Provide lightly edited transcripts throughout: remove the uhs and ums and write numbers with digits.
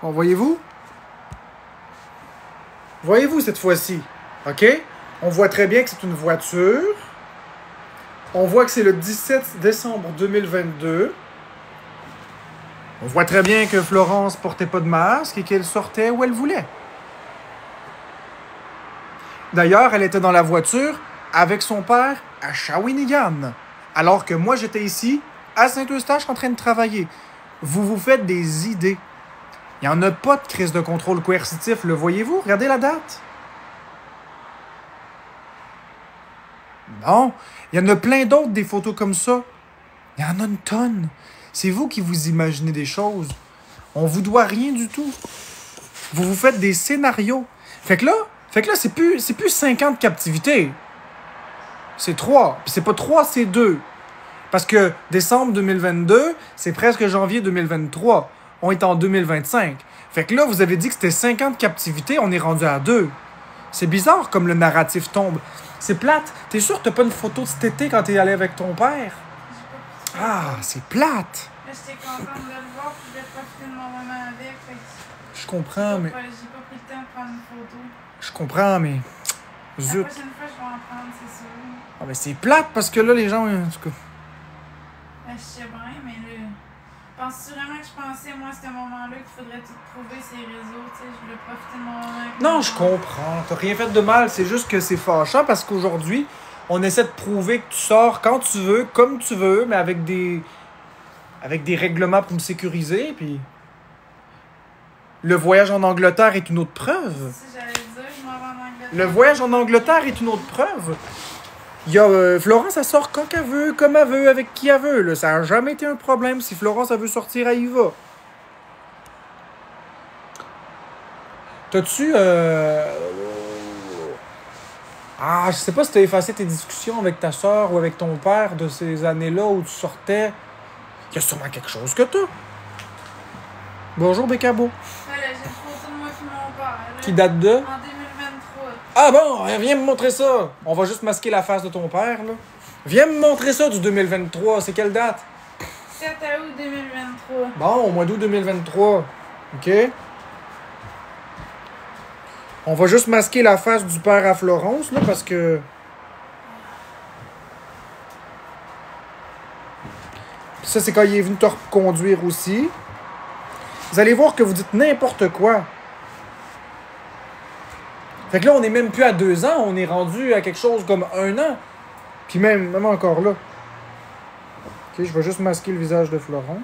Bon, voyez-vous? Voyez-vous cette fois-ci? OK? On voit très bien que c'est une voiture. On voit que c'est le 17 décembre 2022. On voit très bien que Florence portait pas de masque et qu'elle sortait où elle voulait. D'ailleurs, elle était dans la voiture avec son père à Shawinigan. Alors que moi, j'étais ici, à Saint-Eustache, en train de travailler. Vous vous faites des idées. Il n'y en a pas de crise de contrôle coercitif, le voyez-vous? Regardez la date. Non, il y en a plein d'autres des photos comme ça. Il y en a une tonne. C'est vous qui vous imaginez des choses. On vous doit rien du tout. Vous vous faites des scénarios. Fait que là, c'est plus 50 captivités. C'est 3. Puis c'est pas 3, c'est 2. Parce que décembre 2022, c'est presque janvier 2023. On est en 2025. Fait que là, vous avez dit que c'était 50 captivités, on est rendu à 2. C'est bizarre comme le narratif tombe. C'est plate. T'es sûr que t'as pas une photo de cet été quand t'es allé avec ton père? Ah, c'est plate. J'étais contente de le voir, puis je vais profiter de mon moment avec. Je comprends, mais... J'ai pas pris le temps de prendre une photo. Je comprends, mais... La Zut. prochaine fois, je vais en prendre, c'est sûr. Ah, mais c'est plate parce que là, les gens... En tout cas... Ben, je sais bien, mais là... Penses-tu vraiment que je pensais, moi, à ce moment-là, qu'il faudrait tout trouver ces réseaux, tu sais? Je voulais profiter de mon moment avec Non, je comprends. T'as rien fait de mal. C'est juste que c'est fâchant parce qu'aujourd'hui, on essaie de prouver que tu sors quand tu veux, comme tu veux, mais avec des règlements pour me sécuriser, puis... Le voyage en Angleterre est une autre preuve. Si j'allais dire, je m'en vais en Angleterre. Le voyage en Angleterre est une autre preuve. Il y a Florence, elle sort quand elle veut, comme elle veut, avec qui elle veut. Là. Ça n'a jamais été un problème. Si Florence, elle veut sortir, elle y va. T'as-tu... Ah, je sais pas si t'as effacé tes discussions avec ta soeur ou avec ton père de ces années-là où tu sortais. Il y a sûrement quelque chose que t'as. Bonjour, Bécabo. Voilà, j'ai une photo de moi et mon père. Là, Qui date de... en 2023. Ah bon, viens me montrer ça. On va juste masquer la face de ton père, là. Viens me montrer ça du 2023. C'est quelle date? 7 août 2023. Bon, au mois d'août 2023. OK? On va juste masquer la face du père à Florence, là, parce que... Puis ça, c'est quand il est venu te reconduire aussi. Vous allez voir que vous dites n'importe quoi. Fait que là, on est même plus à 2 ans, on est rendu à quelque chose comme 1 an. Puis même encore là. Ok, je vais juste masquer le visage de Florence,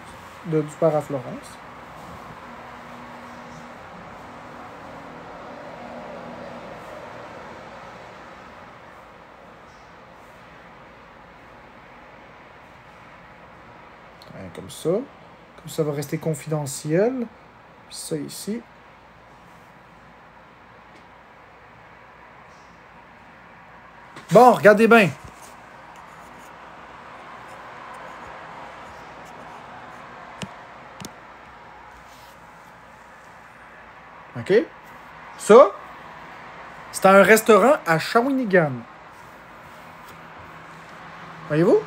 du père à Florence. Ouais, comme ça. Comme ça va rester confidentiel. Puis ça ici. Bon, regardez bien. OK? Ça, c'est un restaurant à Shawinigan. Voyez-vous?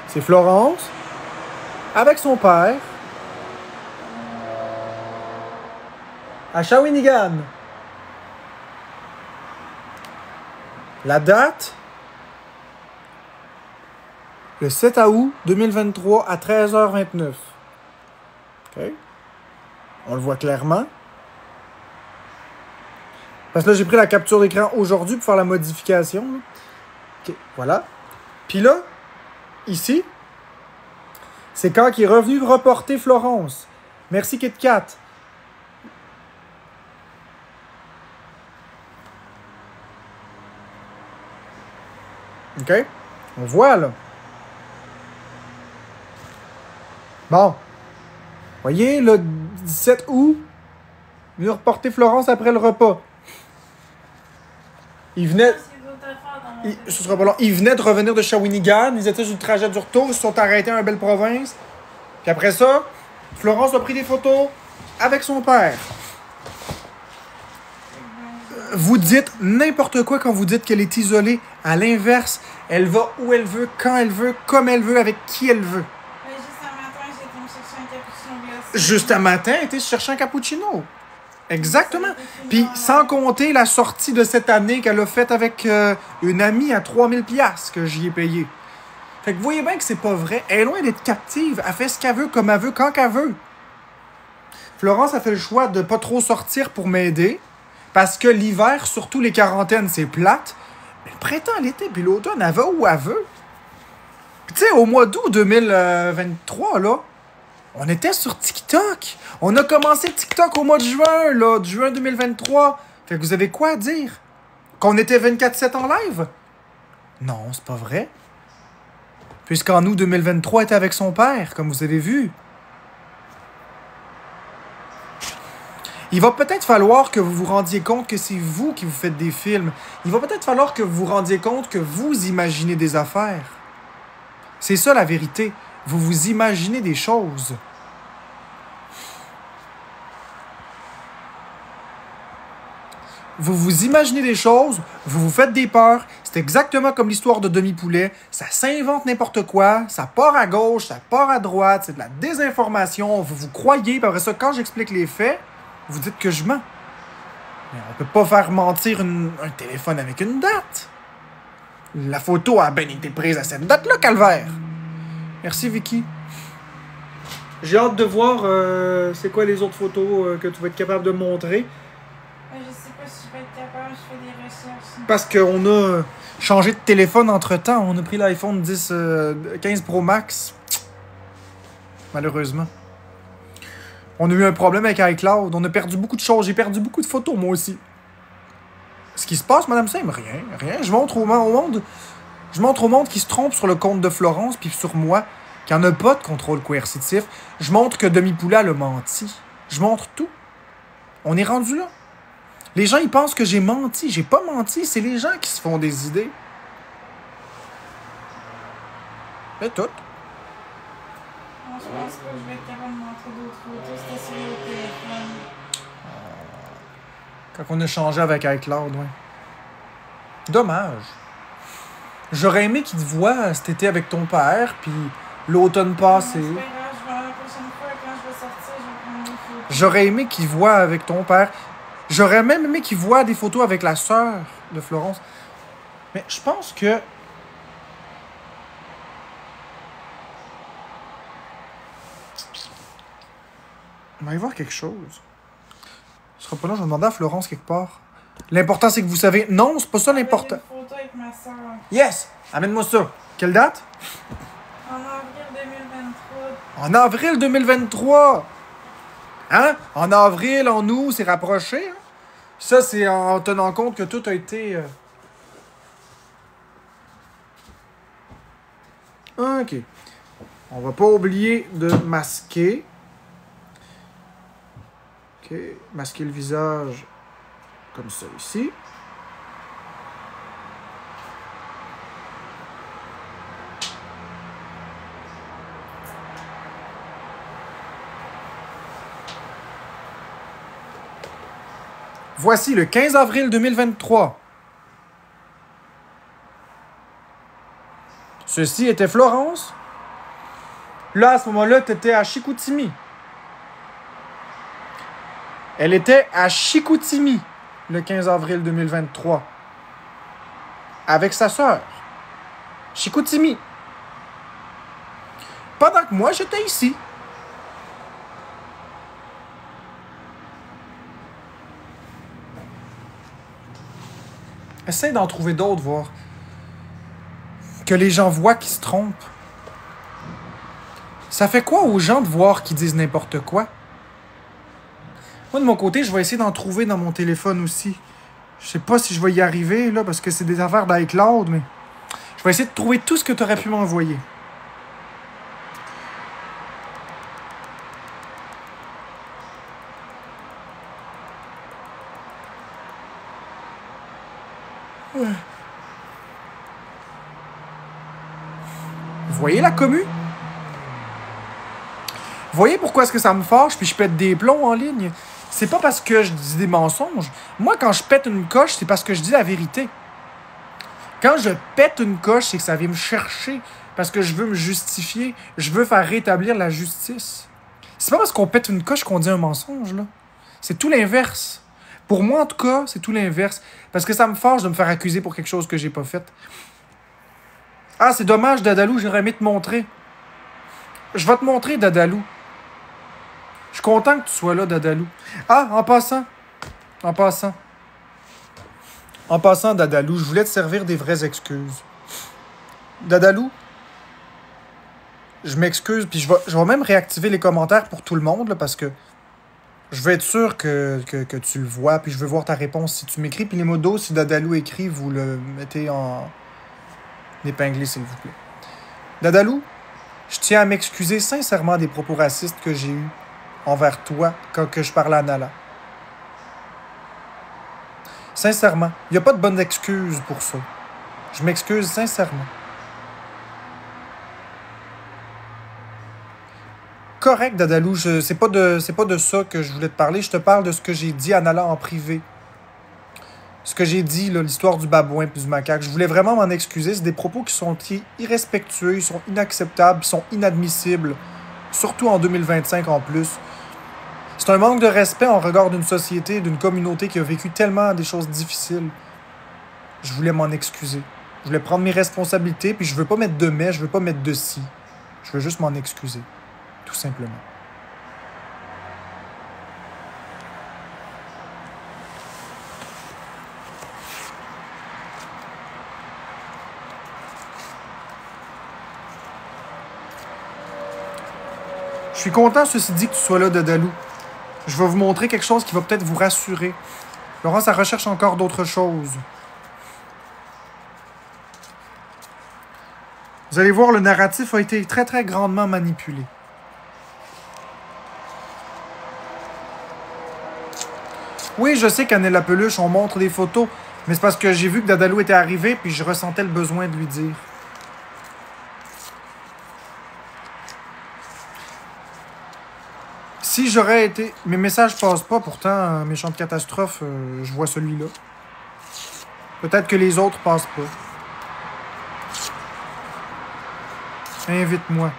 C'est Florence, avec son père, à Shawinigan. La date, le 7 août 2023 à 13h29. OK? On le voit clairement. Parce que là, j'ai pris la capture d'écran aujourd'hui pour faire la modification. Là. OK, voilà. Puis là, ici, c'est quand il est revenu reporter Florence. Merci KitKat. OK? On voit, là. Bon. Voyez, le 17 août, il est venu reporter Florence après le repas. Il venait... Ce sera pas long. Ils venaient de revenir de Shawinigan. Ils étaient sur le trajet du retour. Ils se sont arrêtés à Belle-Province. Puis après ça, Florence a pris des photos avec son père. Vous dites n'importe quoi quand vous dites qu'elle est isolée. À l'inverse, elle va où elle veut, quand elle veut, comme elle veut, avec qui elle veut. Juste un matin, j'ai été me chercher un cappuccino Juste un matin, elle était chercher un cappuccino. Exactement. Puis sans compter la sortie de cette année qu'elle a faite avec une amie à 3000 pièces que j'y ai payé. Fait que vous voyez bien que c'est pas vrai. Elle est loin d'être captive. Elle fait ce qu'elle veut, comme elle veut, quand qu'elle veut. Florence a fait le choix de pas trop sortir pour m'aider. Parce que l'hiver, surtout les quarantaines, c'est plate. Mais le printemps, l'été, puis l'automne, elle va où elle veut. Puis tu sais, au mois d'août 2023, là, on était sur TikTok. On a commencé TikTok au mois de juin, là, de juin 2023. Fait que vous avez quoi à dire? Qu'on était 24/7 en live? Non, c'est pas vrai. Puisqu'en août 2023, elle était avec son père, comme vous avez vu. Il va peut-être falloir que vous vous rendiez compte que c'est vous qui vous faites des films. Il va peut-être falloir que vous vous rendiez compte que vous imaginez des affaires. C'est ça la vérité. Vous vous imaginez des choses. Vous vous imaginez des choses, vous vous faites des peurs. C'est exactement comme l'histoire de Demi-Poulet. Ça s'invente n'importe quoi, ça part à gauche, ça part à droite, c'est de la désinformation. Vous vous croyez, puis après ça, quand j'explique les faits, vous dites que je mens. Mais on peut pas faire mentir un téléphone avec une date. La photo a bien été prise à cette date-là, calvaire. Merci, Vicky. J'ai hâte de voir c'est quoi les autres photos que tu vas être capable de montrer. Je sais pas si je vais être capable, je fais des recherches. Parce qu'on a changé de téléphone entre-temps. On a pris l'iPhone 15 Pro Max. Malheureusement. On a eu un problème avec iCloud. On a perdu beaucoup de choses. J'ai perdu beaucoup de photos, moi aussi. Ce qui se passe, Madame Sim? Rien. Je montre au monde. Je montre au monde qui se trompe sur le compte de Florence puis sur moi, qu'il n'y en a pas de contrôle coercitif. Je montre que Demi-Poulet a menti. Je montre tout. On est rendu là. Les gens, ils pensent que j'ai menti. J'ai pas menti. C'est les gens qui se font des idées. C'est tout. Moi, je pense que je vais être capable de montrer d'autres photos. C'était sur le téléphone. Quand on a changé avec iCloud, ouais. Dommage. J'aurais aimé qu'il te voie cet été avec ton père, puis l'automne passé. C'est pas grave, la prochaine fois, quand je vais sortir, je vais prendre des photos. J'aurais aimé qu'il voie avec ton père. J'aurais même aimé qu'il voie des photos avec la sœur de Florence. Mais je pense que... On va y voir quelque chose. Ce sera pas là, je vais demander à Florence quelque part. L'important, c'est que vous savez... Non, c'est pas ça l'important. J'ai une photo avec ma soeur. Yes! Amène-moi ça. Quelle date? En avril 2023. En avril 2023! Hein? En avril, en août, c'est rapproché. Hein? Ça, c'est en tenant compte que tout a été... OK. On va pas oublier de masquer. OK. Masquer le visage comme ça ici. Voici le 15 avril 2023. Ceci était Florence. Là, à ce moment-là, tu étais à Chicoutimi. Elle était à Chicoutimi le 15 avril 2023. Avec sa sœur. Chicoutimi. Pendant que moi, j'étais ici. Essaye d'en trouver d'autres, voir. Que les gens voient qu'ils se trompent. Ça fait quoi aux gens de voir qu'ils disent n'importe quoi? Moi, de mon côté, je vais essayer d'en trouver dans mon téléphone aussi. Je sais pas si je vais y arriver, là, parce que c'est des affaires d'iCloud, mais... Je vais essayer de trouver tout ce que tu aurais pu m'envoyer. Vous voyez la commu? Vous voyez pourquoi est-ce que ça me fâche puis je pète des plombs en ligne? C'est pas parce que je dis des mensonges. Moi, quand je pète une coche, c'est parce que je dis la vérité. Quand je pète une coche, c'est que ça vient me chercher parce que je veux me justifier. Je veux faire rétablir la justice. C'est pas parce qu'on pète une coche qu'on dit un mensonge, là. C'est tout l'inverse. Pour moi, en tout cas, c'est tout l'inverse. Parce que ça me fâche de me faire accuser pour quelque chose que j'ai pas fait. Ah, c'est dommage, Dadalou, j'aurais aimé te montrer. Je vais te montrer, Dadalou. Je suis content que tu sois là, Dadalou. Ah, en passant. En passant. En passant, Dadalou, je voulais te servir des vraies excuses. Dadalou, je m'excuse, puis je vais même réactiver les commentaires pour tout le monde, là, parce que je veux être sûr que tu le vois, puis je veux voir ta réponse si tu m'écris. Puis les modos, si Dadalou écrit, vous le mettez en épinglé, s'il vous plaît. Dadalou, je tiens à m'excuser sincèrement des propos racistes que j'ai eus envers toi quand que je parlais à Nala. Sincèrement, il n'y a pas de bonne excuse pour ça. Je m'excuse sincèrement. Correct, Dadalou, c'est pas de ça que je voulais te parler. Je te parle de ce que j'ai dit à Nala en privé. Ce que j'ai dit, là, l'histoire du babouin et du macaque. Je voulais vraiment m'en excuser. C'est des propos qui sont irrespectueux, ils sont inacceptables, ils sont inadmissibles. Surtout en 2025 en plus. C'est un manque de respect en regard d'une société, d'une communauté qui a vécu tellement des choses difficiles. Je voulais m'en excuser. Je voulais prendre mes responsabilités, puis je veux pas mettre de mais, je veux pas mettre de si. Je veux juste m'en excuser. Tout simplement. Je suis content, ceci dit, que tu sois là, Dadalou. Je vais vous montrer quelque chose qui va peut-être vous rassurer. Laurence, elle recherche encore d'autres choses. Vous allez voir, le narratif a été très, très grandement manipulé. Oui, je sais qu'Annelle la Peluche, on montre des photos, mais c'est parce que j'ai vu que Dadalou était arrivé, puis je ressentais le besoin de lui dire. Si j'aurais été... Mes messages passent pas, pourtant, méchante catastrophe, je vois celui-là. Peut-être que les autres passent pas. Invite-moi.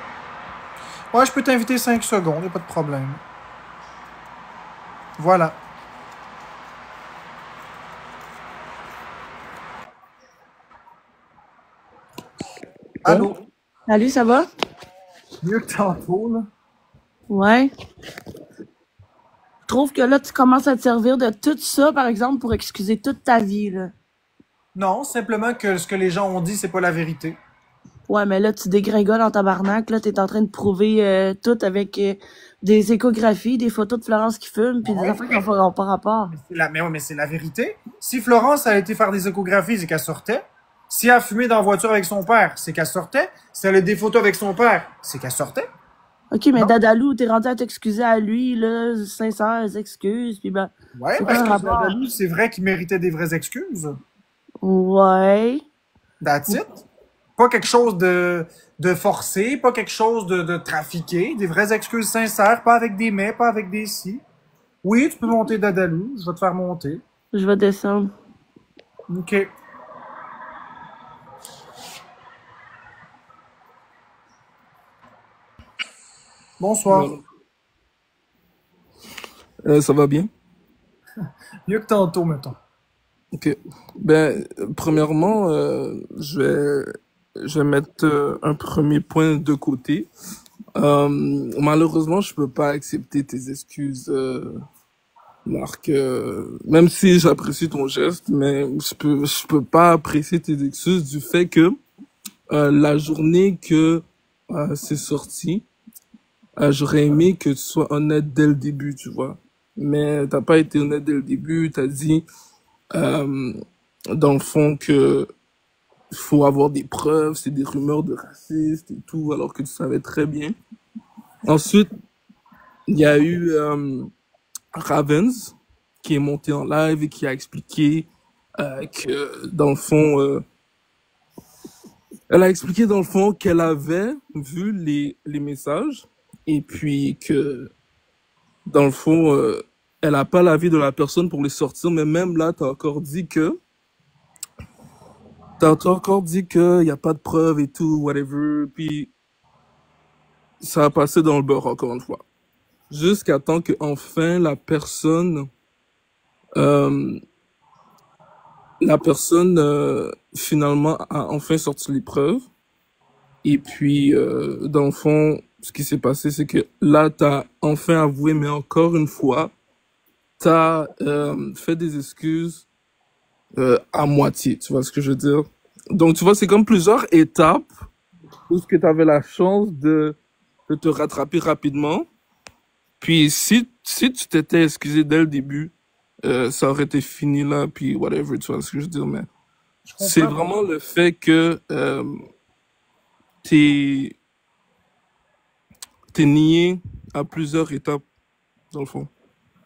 Ouais, je peux t'inviter 5 secondes, y'a pas de problème. Voilà. Allô? Salut, ça va? Mieux que tantôt, là. Ouais. Je trouve que là, tu commences à te servir de tout ça, par exemple, pour excuser toute ta vie, là. Non, simplement que ce que les gens ont dit, c'est pas la vérité. Ouais, mais là, tu dégringoles en tabarnak, là, t'es en train de prouver tout avec des échographies, des photos de Florence qui fume, puis des affaires qui n'ont pas rapport. Mais ouais, mais c'est la vérité. Si Florence a été faire des échographies, c'est qu'elle sortait. Si elle a fumé dans la voiture avec son père, c'est qu'elle sortait. Si elle a des photos avec son père, c'est qu'elle sortait. Ok, mais Non. Dadalou, t'es rendu à t'excuser à lui, là, sincères excuses, puis ben... Ouais, c'est parce pas un que rapport. Dadalou, c'est vrai qu'il méritait des vraies excuses. Ouais. That's it. Pas quelque chose de forcé, pas quelque chose de trafiqué. Des vraies excuses sincères, pas avec des mais, pas avec des si. Oui, tu peux monter Dadalou, je vais te faire monter. Je vais descendre. OK. Bonsoir. Ça va bien? Mieux que tantôt, mettons. Ok. Ben, premièrement, je vais mettre un premier point de côté. Malheureusement, je peux pas accepter tes excuses, Marc. Même si j'apprécie ton geste, mais je peux pas apprécier tes excuses du fait que la journée que c'est sorti, j'aurais aimé que tu sois honnête dès le début, tu vois. Mais t'as pas été honnête dès le début. T'as dit, dans le fond, que faut avoir des preuves, c'est des rumeurs de racistes et tout, alors que tu savais très bien. Ensuite, il y a eu Ravens qui est monté en live et qui a expliqué que, dans le fond, elle a expliqué dans le fond qu'elle avait vu les messages et puis que, dans le fond, elle a pas l'avis de la personne pour les sortir, mais même là, t'as encore dit que y a pas de preuves et tout, whatever, puis ça a passé dans le beurre encore une fois. jusqu'à temps que enfin euh, la personne finalement a enfin sorti l'épreuve. Et puis, dans le fond, ce qui s'est passé, c'est que là, t'as enfin avoué, mais encore une fois, t'as fait des excuses à moitié. Tu vois ce que je veux dire? Donc, tu vois, c'est comme plusieurs étapes où ce que t'avais la chance de te rattraper rapidement. Puis, si tu t'étais excusé dès le début, ça aurait été fini là, puis whatever, tu vois ce que je veux dire, mais Je c'est comprends. vraiment le fait que t'es t'es nié à plusieurs étapes, dans le fond.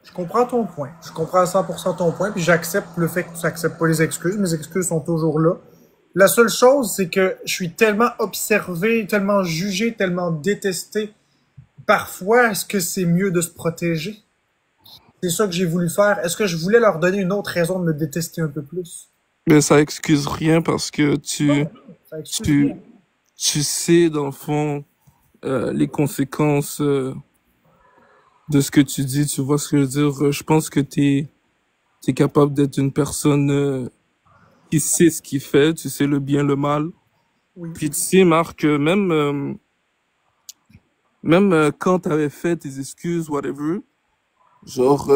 Je comprends ton point. Je comprends à 100% ton point, puis j'accepte le fait que tu n'acceptes pas les excuses. Mes excuses sont toujours là. La seule chose, c'est que je suis tellement observé, tellement jugé, tellement détesté. Parfois, est-ce que c'est mieux de se protéger? C'est ça que j'ai voulu faire. Est-ce que je voulais leur donner une autre raison de me détester un peu plus? Mais ça excuse rien parce que Non, ça excuse tu, rien. tu sais, dans le fond, les conséquences de ce que tu dis. Tu vois ce que je veux dire? Je pense que t'es capable d'être une personne qui sait ce qu'il fait, tu sais le bien, le mal. Oui. Puis tu sais, Marc, même quand t'avais fait tes excuses, whatever, genre,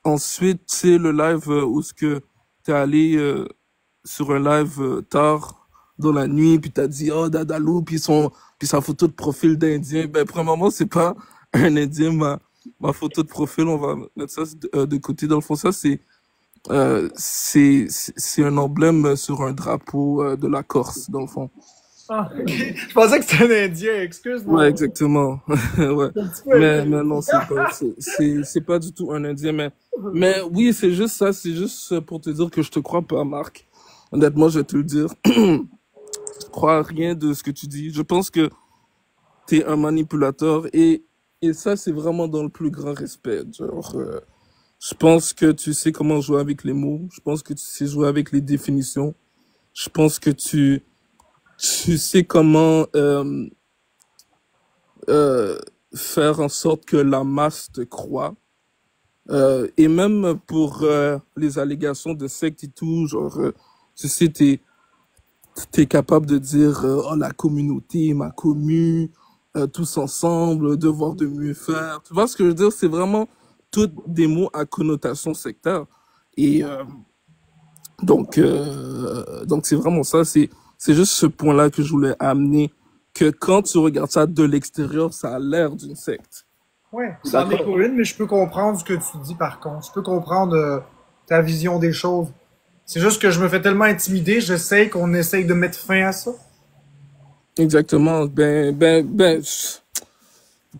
ensuite, tu sais, le live où ce que t'es allé sur un live tard dans la nuit, puis t'as dit, oh, Dadalou, puis sa photo de profil d'Indien. Ben, premièrement, c'est pas un Indien, ma photo de profil, on va mettre ça de côté. Dans le fond, ça, c'est un emblème sur un drapeau de la Corse, dans le fond. Ah, ok. Je pensais que c'était un Indien, excuse-moi. Ouais, exactement. Ouais. Un petit peu Mais non, c'est pas du tout un Indien, mais oui, c'est juste ça, c'est juste pour te dire que je te crois pas, Marc. Honnêtement, je vais te le dire. Je crois à rien de ce que tu dis. Je pense que t'es un manipulateur et ça, c'est vraiment dans le plus grand respect. Genre, je pense que tu sais comment jouer avec les mots. Je pense que tu sais jouer avec les définitions. Je pense que tu sais comment euh, faire en sorte que la masse te croit. Et même pour les allégations de secte et tout, genre, tu sais, t'es capable de dire, oh, la communauté, ma commu, tous ensemble, devoir de mieux faire. Tu vois ce que je veux dire? C'est vraiment tous des mots à connotation sectaire. Et donc c'est vraiment ça. C'est juste ce point-là que je voulais amener, que quand tu regardes ça de l'extérieur, ça a l'air d'une secte. Ouais, ça en est pas une, mais je peux comprendre ce que tu dis par contre. Je peux comprendre ta vision des choses. C'est juste que je me fais tellement intimider, j'essaie qu'on essaye de mettre fin à ça. Exactement.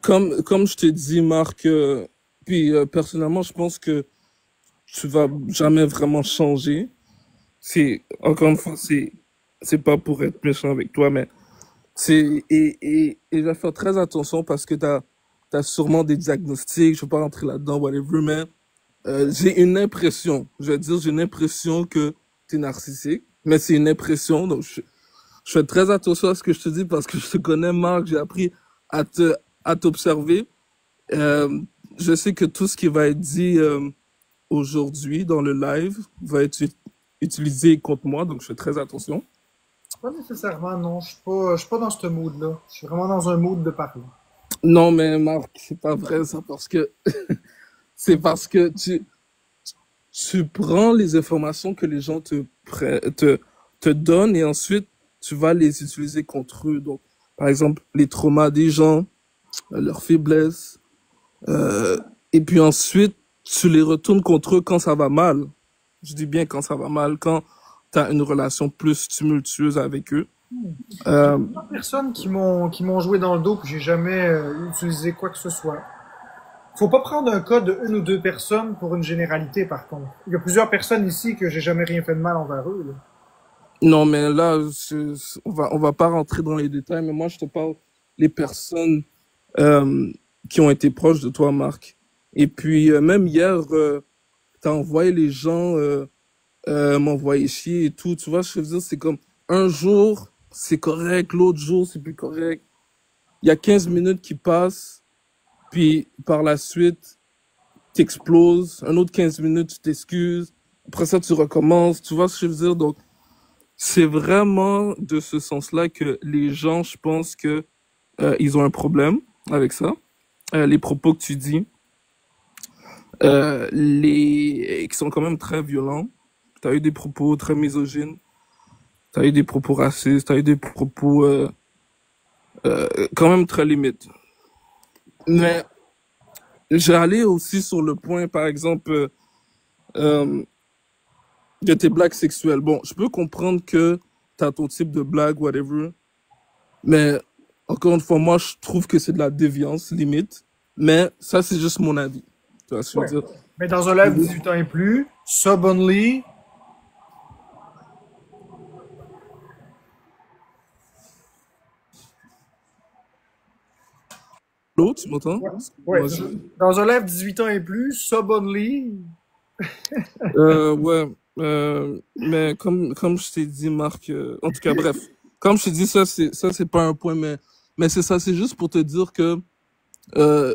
Comme je t'ai dit, Marc, puis personnellement, je pense que tu vas jamais vraiment changer. Encore une fois, c'est pas pour être méchant avec toi, mais et je vais faire très attention parce que t'as sûrement des diagnostics, je vais pas rentrer là-dedans, whatever, mais j'ai une impression, je vais dire, j'ai une impression que t'es narcissique, mais c'est une impression, donc je fais très attention à ce que je te dis parce que je te connais, Marc, j'ai appris à à t'observer. Euh, je sais que tout ce qui va être dit aujourd'hui dans le live va être utilisé contre moi, donc je fais très attention. Pas nécessairement, non. Je suis pas dans ce mood-là. Je suis vraiment dans un mood de parler. Non, mais Marc, c'est pas vrai ça parce que c'est parce que tu prends les informations que les gens te donnent et ensuite tu vas les utiliser contre eux. Donc, par exemple, les traumas des gens, leurs faiblesses, euh, et puis ensuite tu les retournes contre eux quand ça va mal. Je dis bien quand ça va mal, quand tu as une relation plus tumultueuse avec eux. J'ai Euh, plusieurs personnes qui m'ont joué dans le dos puis j'ai jamais utilisé quoi que ce soit. Faut pas prendre un cas de une ou deux personnes pour une généralité, par contre. Il y a plusieurs personnes ici que j'ai jamais rien fait de mal envers eux, là. non, mais là, on va pas rentrer dans les détails, mais moi je te parle les personnes euh, qui ont été proches de toi, Marc. Et puis même hier, t'as envoyé les gens m'envoyer chier et tout. Tu vois, je veux dire, c'est comme un jour, c'est correct, l'autre jour, c'est plus correct. Il y a 15 minutes qui passent, puis par la suite, t'exploses, un autre 15 minutes, tu t'excuses, après ça, tu recommences, tu vois ce que je veux dire? Donc, c'est vraiment de ce sens-là que les gens, je pense que ils ont un problème avec ça. Les propos que tu dis, qui sont quand même très violents. T'as eu des propos très misogynes, t'as eu des propos racistes, t'as eu des propos quand même très limites. Mais j'allais aussi sur le point, par exemple, euh, de tes blagues sexuelles. Bon, je peux comprendre que t'as ton type de blague, whatever, mais encore une fois, moi, je trouve que c'est de la déviance, limite. Mais ça, c'est juste mon avis. Tu vois ce que je Ouais. veux dire? Mais dans un live 18 ans et plus, sub only. L'autre, tu m'entends? Ouais. Moi, Dans un live 18 ans et plus, sub only. ouais, mais comme je t'ai dit, Marc, en tout cas, bref, comme je t'ai dit, ça, c'est pas un point, mais c'est ça, c'est juste pour te dire que euh,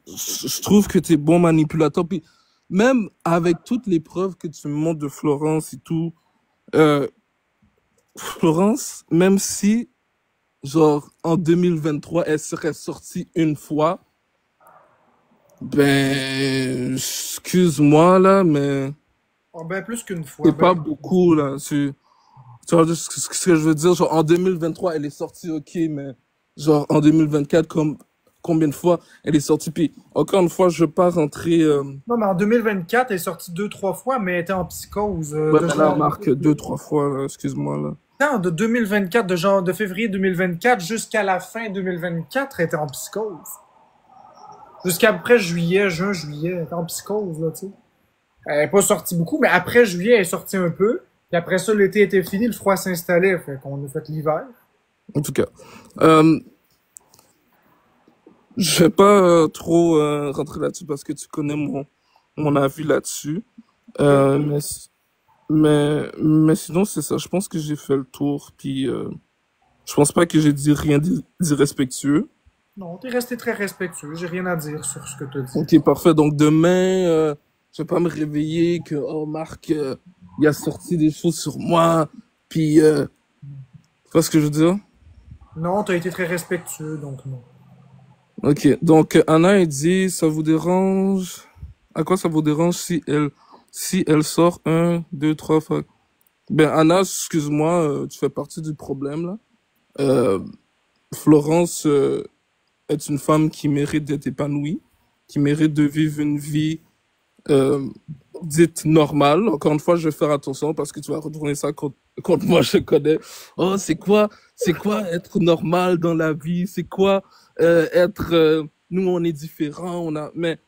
je trouve que t'es bon manipulateur. Puis même avec toutes les preuves que tu me montres de Florence et tout, euh, Florence, même si, genre, en 2023, elle serait sortie une fois, ben, excuse-moi, là, mais Oh, ben, plus qu'une fois. c'est pas Ben, beaucoup, là. Tu vois ce que je veux dire? Genre, en 2023, elle est sortie, ok, mais genre, en 2024, comme, combien de fois elle est sortie? Puis, encore une fois, je veux pas rentrer, non, mais en 2024, elle est sortie 2, 3 fois, mais elle était en psychose. ouais, De mais là, genre, Marc, deux, trois fois, là, excuse-moi, là. non, de 2024, de genre de février 2024 jusqu'à la fin 2024, elle était en psychose. Jusqu'après juillet, juin, juillet, elle était en psychose, là, tu sais. Elle est pas sortie beaucoup, mais après juillet, elle est sortie un peu. Puis après ça, l'été était fini, le froid s'installait, fait qu'on a fait l'hiver. En tout cas, euh, je vais pas trop rentrer là-dessus parce que tu connais mon avis là-dessus. Ok. Mais sinon, c'est ça. Je pense que j'ai fait le tour, puis je pense pas que j'ai dit rien d'irrespectueux. Non, t'es resté très respectueux, j'ai rien à dire sur ce que t'as dit. Ok, parfait. Donc demain, je vais pas me réveiller que, oh Marc, il a sorti des choses sur moi, puis, tu vois ce que je veux dire? Non, t'as été très respectueux, donc non. Ok, donc Anna, elle dit, ça vous dérange? À quoi ça vous dérange si elle sort un, deux, trois fois? Ben Anna, excuse-moi, tu fais partie du problème là. Euh, Florence est une femme qui mérite d'être épanouie, qui mérite de vivre une vie euh, dite normale. Encore une fois, je vais faire attention parce que tu vas retourner ça contre moi, je connais. Oh, c'est quoi être normal dans la vie? C'est quoi être, nous on est différents, mais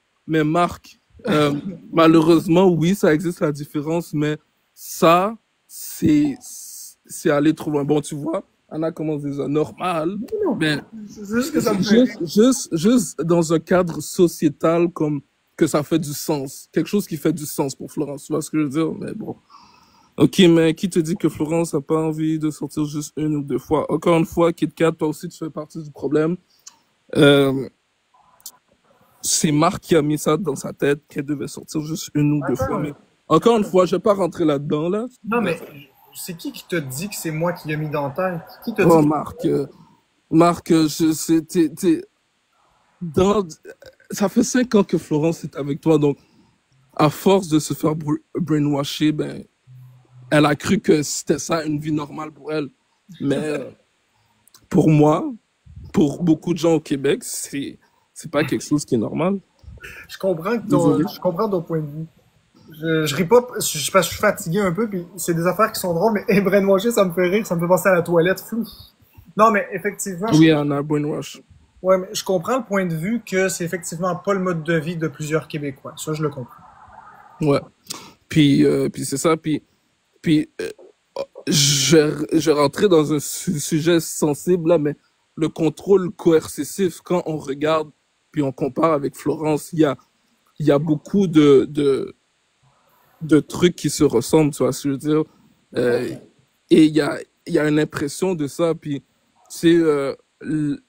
Marc, euh, malheureusement, oui, ça existe la différence, mais ça, c'est, c'est aller trop loin. Bon, tu vois, Anna commence déjà normal, mais C'est juste que ça me fait rire. juste dans un cadre sociétal comme que ça fait du sens. Quelque chose qui fait du sens pour Florence. Tu vois ce que je veux dire? Mais bon. Ok, mais qui te dit que Florence n'a pas envie de sortir juste une ou deux fois? Encore une fois, Kit Kat, toi aussi, tu fais partie du problème. Euh, c'est Marc qui a mis ça dans sa tête qu'elle devait sortir juste une ou deux fois. Attends. Mais encore une fois, je vais pas rentrer là-dedans, là. Non, mais c'est qui te dit que c'est moi qui l'ai mis dans la tête? Qui te dit Oh, que... Marc, dans, ça fait 5 ans que Florence est avec toi, donc à force de se faire brainwasher, ben, elle a cru que c'était ça une vie normale pour elle. Mais pour moi, pour beaucoup de gens au Québec, c'est pas quelque chose qui est normal. Je Désolé. comprends ton point de vue. Je ris pas, parce que je suis fatigué un peu, puis c'est des affaires qui sont drôles, mais brainwasher, ça me fait rire, ça me fait penser à la toilette, flou. Non, mais effectivement, Oui, Anna, brainwash. ouais, mais je comprends le point de vue que c'est effectivement pas le mode de vie de plusieurs Québécois. Ça, je le comprends. Ouais. Puis c'est ça. Puis je rentrais dans un sujet sensible là, mais le contrôle coercitif, quand on regarde puis on compare avec Florence, il y a beaucoup de trucs qui se ressemblent, tu vois ce que je veux dire. Euh, et il y a une impression de ça, puis c'est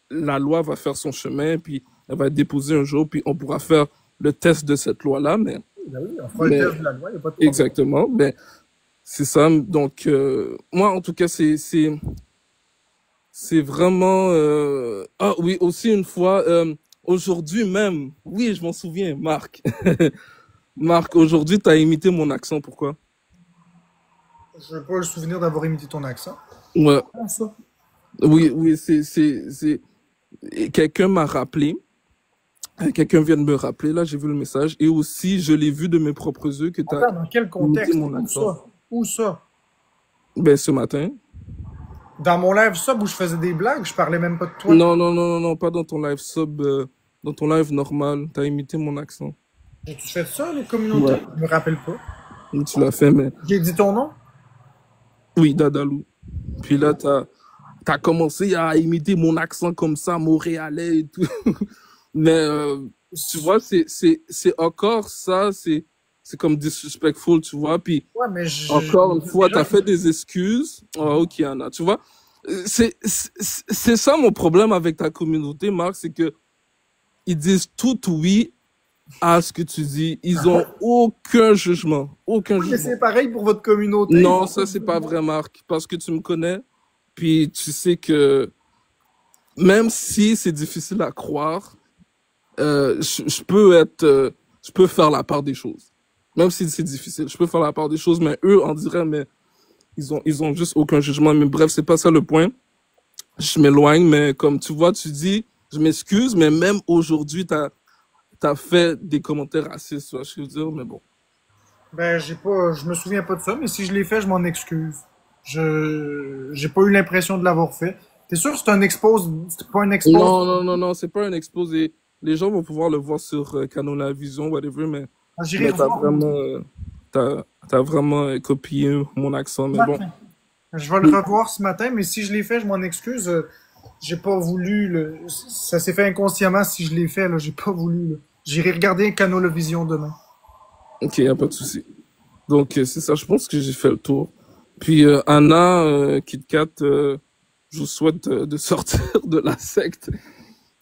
la loi va faire son chemin, puis elle va être déposée un jour, puis on pourra faire le test de cette loi-là, mais Ben oui, on fera Mais- le test de la loi, il n'y a pas de problème. exactement, mais c'est ça. Donc, moi, en tout cas, c'est vraiment... Ah oui, aussi une fois, aujourd'hui même, oui, je m'en souviens, Marc. Marc, aujourd'hui, tu as imité mon accent, pourquoi? Je n'ai pas le souvenir d'avoir imité ton accent. Ouais, Comment ça? oui, oui, et quelqu'un m'a rappelé, quelqu'un vient de me rappeler, là, j'ai vu le message, et aussi, je l'ai vu de mes propres yeux que tu as Attends, dans quel contexte? mon Où accent. ça? Où ça? Ben, ce matin. Dans mon live sub où je faisais des blagues, je parlais même pas de toi. Non, non, non, non, non, pas dans ton live sub, dans ton live normal, tu as imité mon accent. J'ai-tu fait ça, les communautés? Ouais. Je me rappelle pas. Tu l'as fait, mais J'ai dit ton nom? oui, Dadalou. Puis là, t'as commencé à imiter mon accent comme ça, montréalais et tout. Mais tu vois, c'est encore ça, c'est comme disrespectful, tu vois. Puis Ouais, mais encore une fois, t'as fait des excuses. Oh, ok, Anna, tu vois. C'est ça mon problème avec ta communauté, Marc, c'est que ils disent tout oui à ce que tu dis. Ils ont aucun jugement. Aucun Mais jugement. c'est pareil pour votre communauté. Non, ça, c'est pas vrai, Marc, parce que tu me connais, puis tu sais que même si c'est difficile à croire, je peux faire la part des choses. Même si c'est difficile, je peux faire la part des choses, mais eux, on dirait, mais ils ont juste aucun jugement. Mais bref, c'est pas ça le point. Je m'éloigne, mais comme tu vois, tu dis, je m'excuse, mais même aujourd'hui, t'as fait des commentaires racistes, tu vois, je veux dire, mais bon. Ben, je me souviens pas de ça, mais si je l'ai fait, je m'en excuse. J'ai pas eu l'impression de l'avoir fait. T'es sûr que c'est un expose, c'est pas un expose? Non, non, non, non, c'est pas un exposé. Les gens vont pouvoir le voir sur Canola Vision, whatever, mais, J'irai mais revoir. t'as vraiment copié mon accent, mais bon. Je vais le revoir ce matin, mais si je l'ai fait, je m'en excuse. J'ai pas voulu, ça s'est fait inconsciemment si je l'ai fait, là. J'ai pas voulu, là. J'irai regarder Canola Vision demain. Ok, y a pas de souci. Donc, c'est ça, je pense que j'ai fait le tour. Puis, Anna, KitKat, je vous souhaite de sortir de la secte.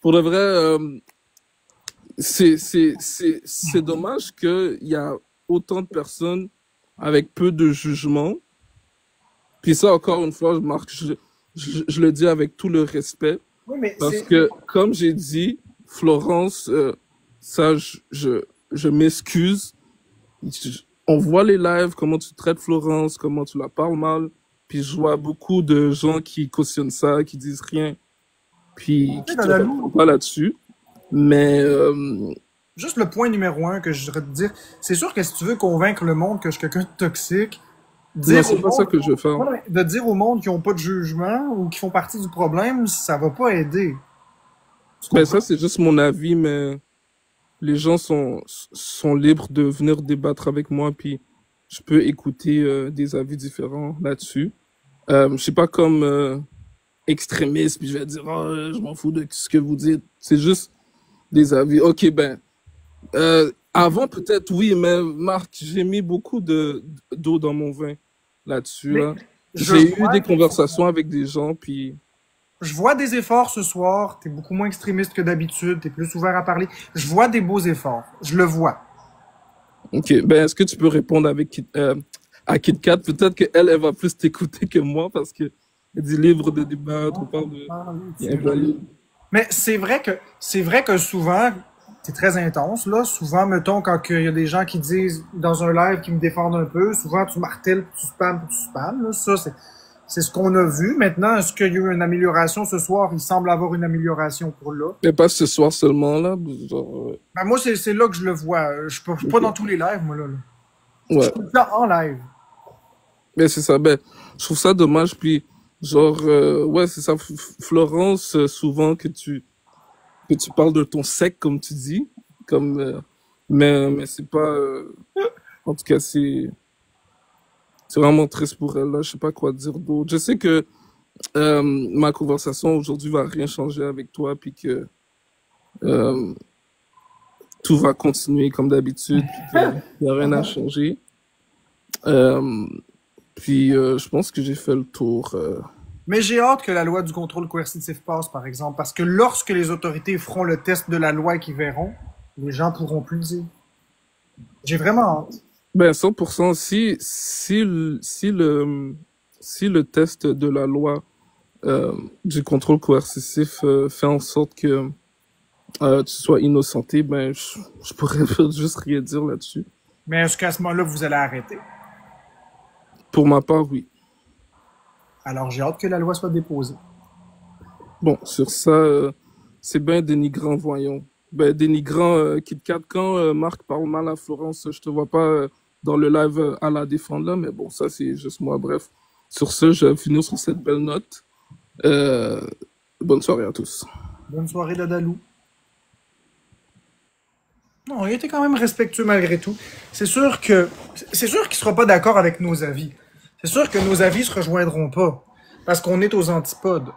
Pour de vrai, c'est dommage qu'il y a autant de personnes avec peu de jugement. Puis ça, encore une fois, Marc, je le dis avec tout le respect. Oui, mais Parce c'est, que, comme j'ai dit, Florence, ça, je m'excuse. On voit les lives, comment tu traites Florence, comment tu la parles mal. Puis je vois beaucoup de gens qui cautionnent ça, qui disent rien. Puis qui te répondent pas là-dessus. Mais juste le point numéro un que je voudrais te dire, c'est sûr que si tu veux convaincre le monde que je suis quelqu'un de toxique, non, dire c'est au pas ça monde, que je veux faire. ouais, de dire au monde qu'ils ont pas de jugement ou qui font partie du problème, ça va pas aider. Ben ça, c'est juste mon avis, mais les gens sont libres de venir débattre avec moi, puis je peux écouter des avis différents là-dessus. Je suis pas comme extrémiste, puis je vais dire, oh, je m'en fous de ce que vous dites. C'est juste des avis. Ok, ben, avant peut-être oui, mais Marc, j'ai mis beaucoup d'eau dans mon vin là-dessus. Là. J'ai eu des conversations avec des gens, puis... Je vois des efforts ce soir, t'es beaucoup moins extrémiste que d'habitude, t'es plus ouvert à parler. Je vois des beaux efforts, je le vois. Ok, ben est-ce que tu peux répondre à KitKat? Peut-être qu'elle, elle va plus t'écouter que moi, parce que elle dit libre de débattre, on parle de... Mais c'est vrai que souvent, c'est très intense, là. Souvent, mettons, quand il y a des gens qui disent dans un live qui me défendent un peu, souvent tu martèles, tu spams, là. Ça, c'est ce qu'on a vu. Maintenant, est-ce qu'il y a eu une amélioration ce soir? Il semble avoir une amélioration pour là. Mais pas ce soir seulement, là. Genre, ben, moi, c'est là que je le vois. Je suis pas dans tous les lives, moi, là. Ouais. Je suis tout le temps en live. Mais c'est ça. Ben, je trouve ça dommage. Puis, genre, ouais, c'est ça. Florence, souvent que tu parles de ton sec, comme tu dis. Mais c'est pas... en tout cas, c'est vraiment triste pour elle, là. Je sais pas quoi dire d'autre. Je sais que ma conversation aujourd'hui va rien changer avec toi, puis que tout va continuer comme d'habitude, puis qu'il n'y a rien à changer. Puis je pense que j'ai fait le tour Mais j'ai hâte que la loi du contrôle coercitif passe, par exemple, parce que lorsque les autorités feront le test de la loi et qu'ils verront, les gens pourront plus le dire. J'ai vraiment hâte. Ben, 100%, si le test de la loi du contrôle coercitif fait en sorte que tu sois innocenté, ben, je pourrais juste rien dire là-dessus. Mais est-ce qu'à ce moment-là, vous allez arrêter? Pour ma part, oui. Alors j'ai hâte que la loi soit déposée. Bon, sur ça, c'est bien dénigrant, voyons. Ben, dénigrant, Kit Kat, quand Marc parle mal à Florence, je te vois pas dans le live à la défendre là, mais bon, ça, c'est juste moi. Bref, sur ce, je vais finir sur cette belle note. Euh, Bonne soirée à tous. Bonne soirée, Dadalou. Non, il était quand même respectueux malgré tout. C'est sûr qu'il sera pas d'accord avec nos avis. C'est sûr que nos avis se rejoindront pas. Parce qu'on est aux antipodes.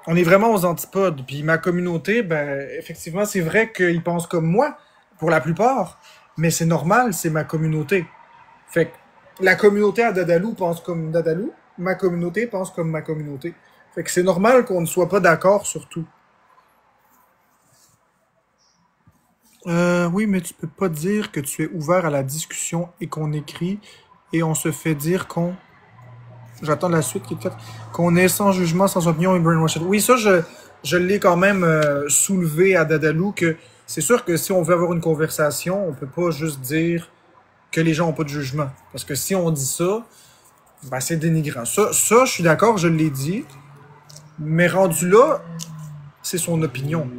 On est vraiment aux antipodes. Puis ma communauté, ben, effectivement, c'est vrai qu'ils pensent comme moi, pour la plupart. Mais c'est normal, c'est ma communauté. Fait que la communauté à Dadalou pense comme Dadalou. Ma communauté pense comme ma communauté. Fait que c'est normal qu'on ne soit pas d'accord sur tout. Oui, mais tu peux pas dire que tu es ouvert à la discussion et qu'on écrit et on se fait dire qu'on... J'attends la suite qui est faite. Qu'on est sans jugement, sans opinion et brainwashed. Oui, ça, je l'ai quand même soulevé à Dadalou que c'est sûr que si on veut avoir une conversation, on peut pas juste dire que les gens ont pas de jugement. Parce que si on dit ça, ben c'est dénigrant. Ça, je suis d'accord, je l'ai dit. Mais rendu là, c'est son opinion.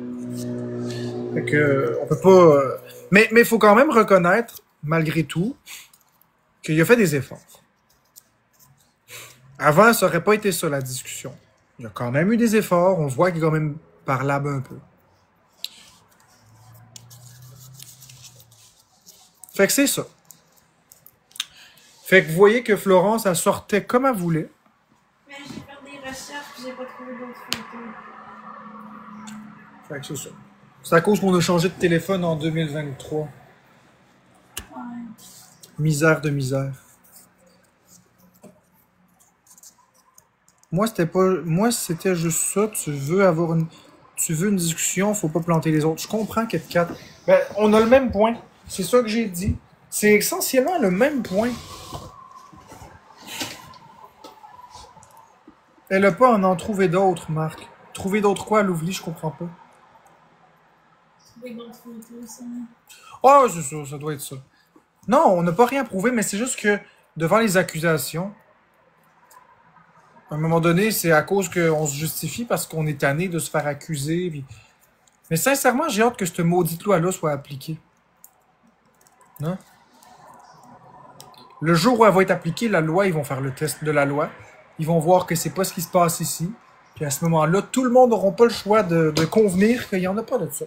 Fait que, on peut pas... Mais il faut quand même reconnaître, malgré tout, qu'il a fait des efforts. Avant, ça aurait pas été ça, la discussion. Il y a quand même eu des efforts. On voit qu'il est quand même parlable un peu. Fait que c'est ça. Fait que vous voyez que Florence, elle sortait comme elle voulait. Mais j'ai fait des recherches puis j'ai pas trouvé d'autres photos. Fait que c'est ça. C'est à cause qu'on a changé de téléphone en 2023. Ouais. Misère de misère. Moi, c'était juste ça. Tu veux une discussion, faut pas planter les autres. Je comprends Kit Kat. Ben, on a le même point. C'est ça que j'ai dit. C'est essentiellement le même point. Elle a pas à en trouver d'autres, Marc. Trouver d'autres quoi, Louvely, je comprends pas. Trouver d'autres photos, ça. Ah, c'est ça, ça doit être ça. Non, on n'a pas rien prouvé, mais c'est juste que devant les accusations, à un moment donné, c'est à cause qu'on se justifie parce qu'on est tanné de se faire accuser. Mais sincèrement, j'ai hâte que cette maudite loi-là soit appliquée. Non? Le jour où elle va être appliquée, la loi, ils vont faire le test de la loi. Ils vont voir que c'est pas ce qui se passe ici. Puis à ce moment-là, tout le monde n'aura pas le choix de convenir qu'il n'y en a pas de ça.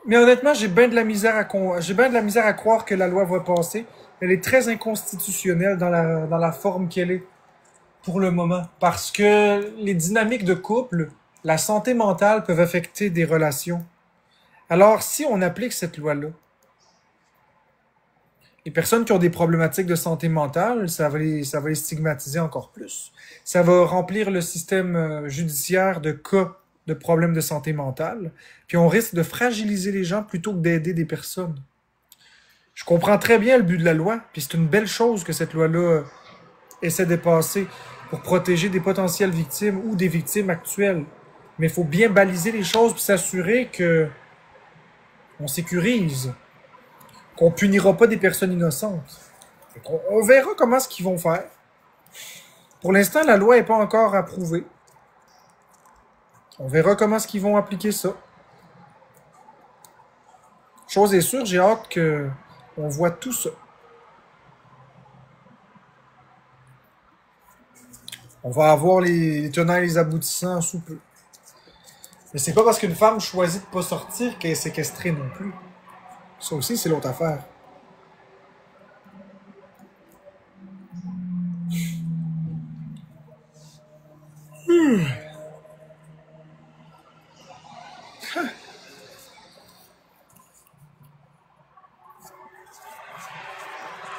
Mais honnêtement, j'ai bien de la misère à croire que la loi va passer. Elle est très inconstitutionnelle dans la forme qu'elle est pour le moment. Parce que les dynamiques de couple, la santé mentale peuvent affecter des relations. Alors, si on applique cette loi-là, les personnes qui ont des problématiques de santé mentale, ça va les stigmatiser encore plus. Ça va remplir le système judiciaire de cas de problèmes de santé mentale. Puis on risque de fragiliser les gens plutôt que d'aider des personnes. Je comprends très bien le but de la loi, puis c'est une belle chose que cette loi-là essaie de passer pour protéger des potentielles victimes ou des victimes actuelles. Mais il faut bien baliser les choses puis s'assurer que on sécurise, qu'on punira pas des personnes innocentes. On verra comment ce qu'ils vont faire. Pour l'instant, la loi n'est pas encore approuvée. On verra comment ce qu'ils vont appliquer ça. Chose est sûre, j'ai hâte qu'on voit tout ça. On va avoir les tenants et les aboutissants sous peu. Mais c'est pas parce qu'une femme choisit de pas sortir qu'elle est séquestrée non plus. Ça aussi, c'est l'autre affaire.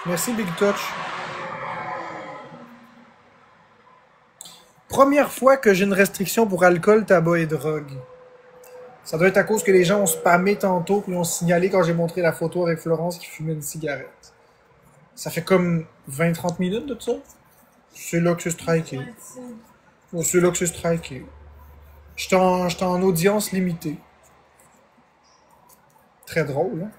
Merci, Big Touch. Première fois que j'ai une restriction pour alcool, tabac et drogue. Ça doit être à cause que les gens ont spammé tantôt puis ont signalé quand j'ai montré la photo avec Florence qui fumait une cigarette. Ça fait comme 20-30 minutes de ça. C'est là que c'est striké. Oh, c'est là que c'est striké. J'étais en audience limitée. Très drôle, hein?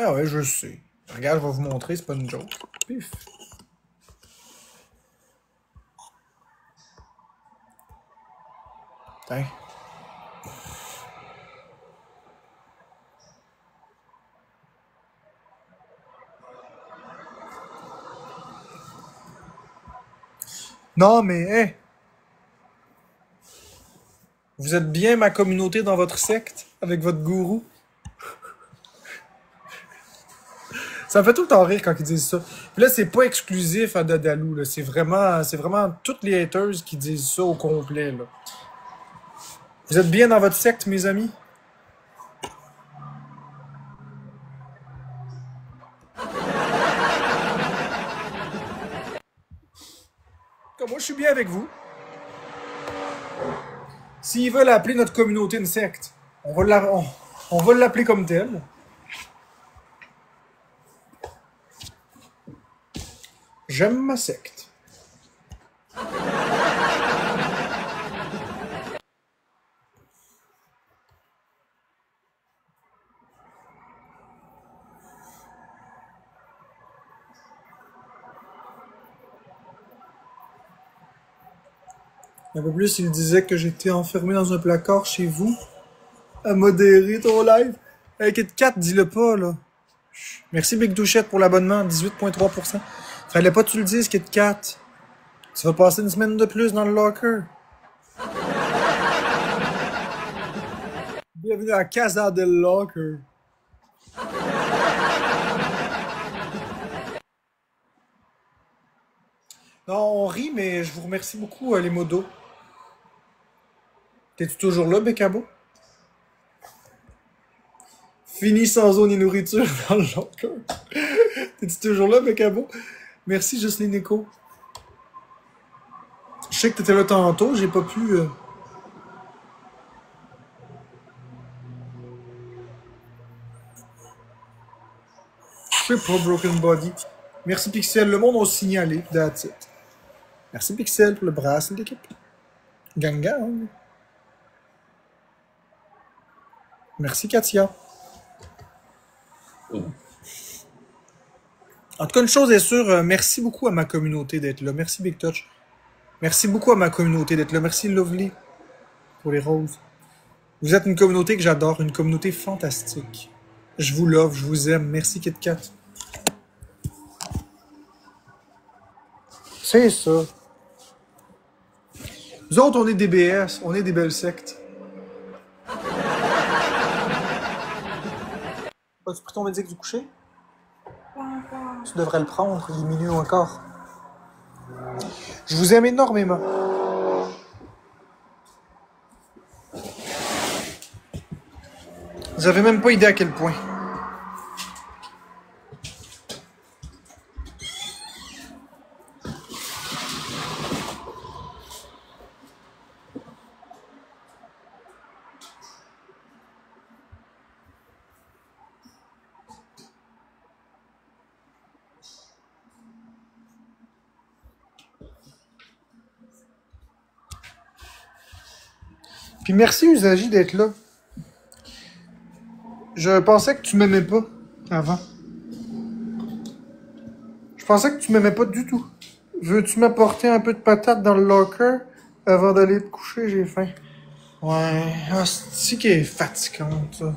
Ah ouais, je sais. Regarde, je vais vous montrer, c'est pas une joke. Pif. Tiens. Non, mais, hey, vous êtes bien ma communauté dans votre secte, avec votre gourou? Ça me fait tout le temps rire quand ils disent ça. Puis là, c'est pas exclusif à Dadalou, là. C'est vraiment toutes les haters qui disent ça au complet, là. Vous êtes bien dans votre secte, mes amis? Comme moi, je suis bien avec vous. S'ils veulent appeler notre communauté une secte, on va l'appeler comme tel. J'aime ma secte. Un peu plus, il disait que j'étais enfermé dans un placard chez vous à modérer ton live. Hey, Kit Kat, dis-le pas, là. Merci Big Douchette pour l'abonnement, 18,3%. Fallait pas que tu le dises, Kit Kat. Tu vas passer une semaine de plus dans le locker. Bienvenue à Casa del Locker. Non, on rit, mais je vous remercie beaucoup, les modos. T'es-tu toujours là, Bécabo? Fini sans eau ni nourriture dans le locker. T'es-tu toujours là, Bécabo? Merci, Jocelyne Echo. Je sais que t'étais là tantôt, j'ai pas pu... Je sais pas, Broken Body. Merci, Pixel. Le monde a signalé, that's it. Merci, Pixel, pour le bracelet d'équipe. Gang gang. Merci, Katia. En tout cas, une chose est sûre, merci beaucoup à ma communauté d'être là. Merci, Big Touch. Merci beaucoup à ma communauté d'être là. Merci, Lovely, pour les roses. Vous êtes une communauté que j'adore, une communauté fantastique. Je vous love, je vous aime. Merci, Kit Kat. C'est ça. Nous autres, on est des BS, on est des belles sectes. As-tu pris ton médic du coucher? Pas encore. Tu devrais le prendre, il est minuit encore. Je vous aime énormément. Vous avez même pas idée à quel point. Puis merci Usagi d'être là. Je pensais que tu m'aimais pas avant. Je pensais que tu m'aimais pas du tout. Veux-tu m'apporter un peu de patate dans le locker avant d'aller te coucher? J'ai faim. Ouais, c'est qui est fatigante, ça.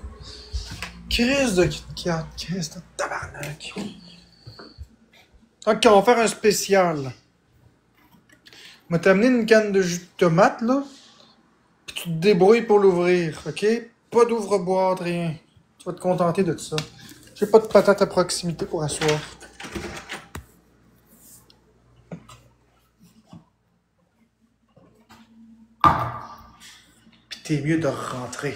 Crise de Kit Kat, crise de tabarnak. Ok, on va faire un spécial. On va t'amener une canne de jus de tomate, là. Puis tu te débrouilles pour l'ouvrir, ok? Pas d'ouvre-boîte, rien. Tu vas te contenter de ça. J'ai pas de patates à proximité pour asseoir. Puis t'es mieux de rentrer.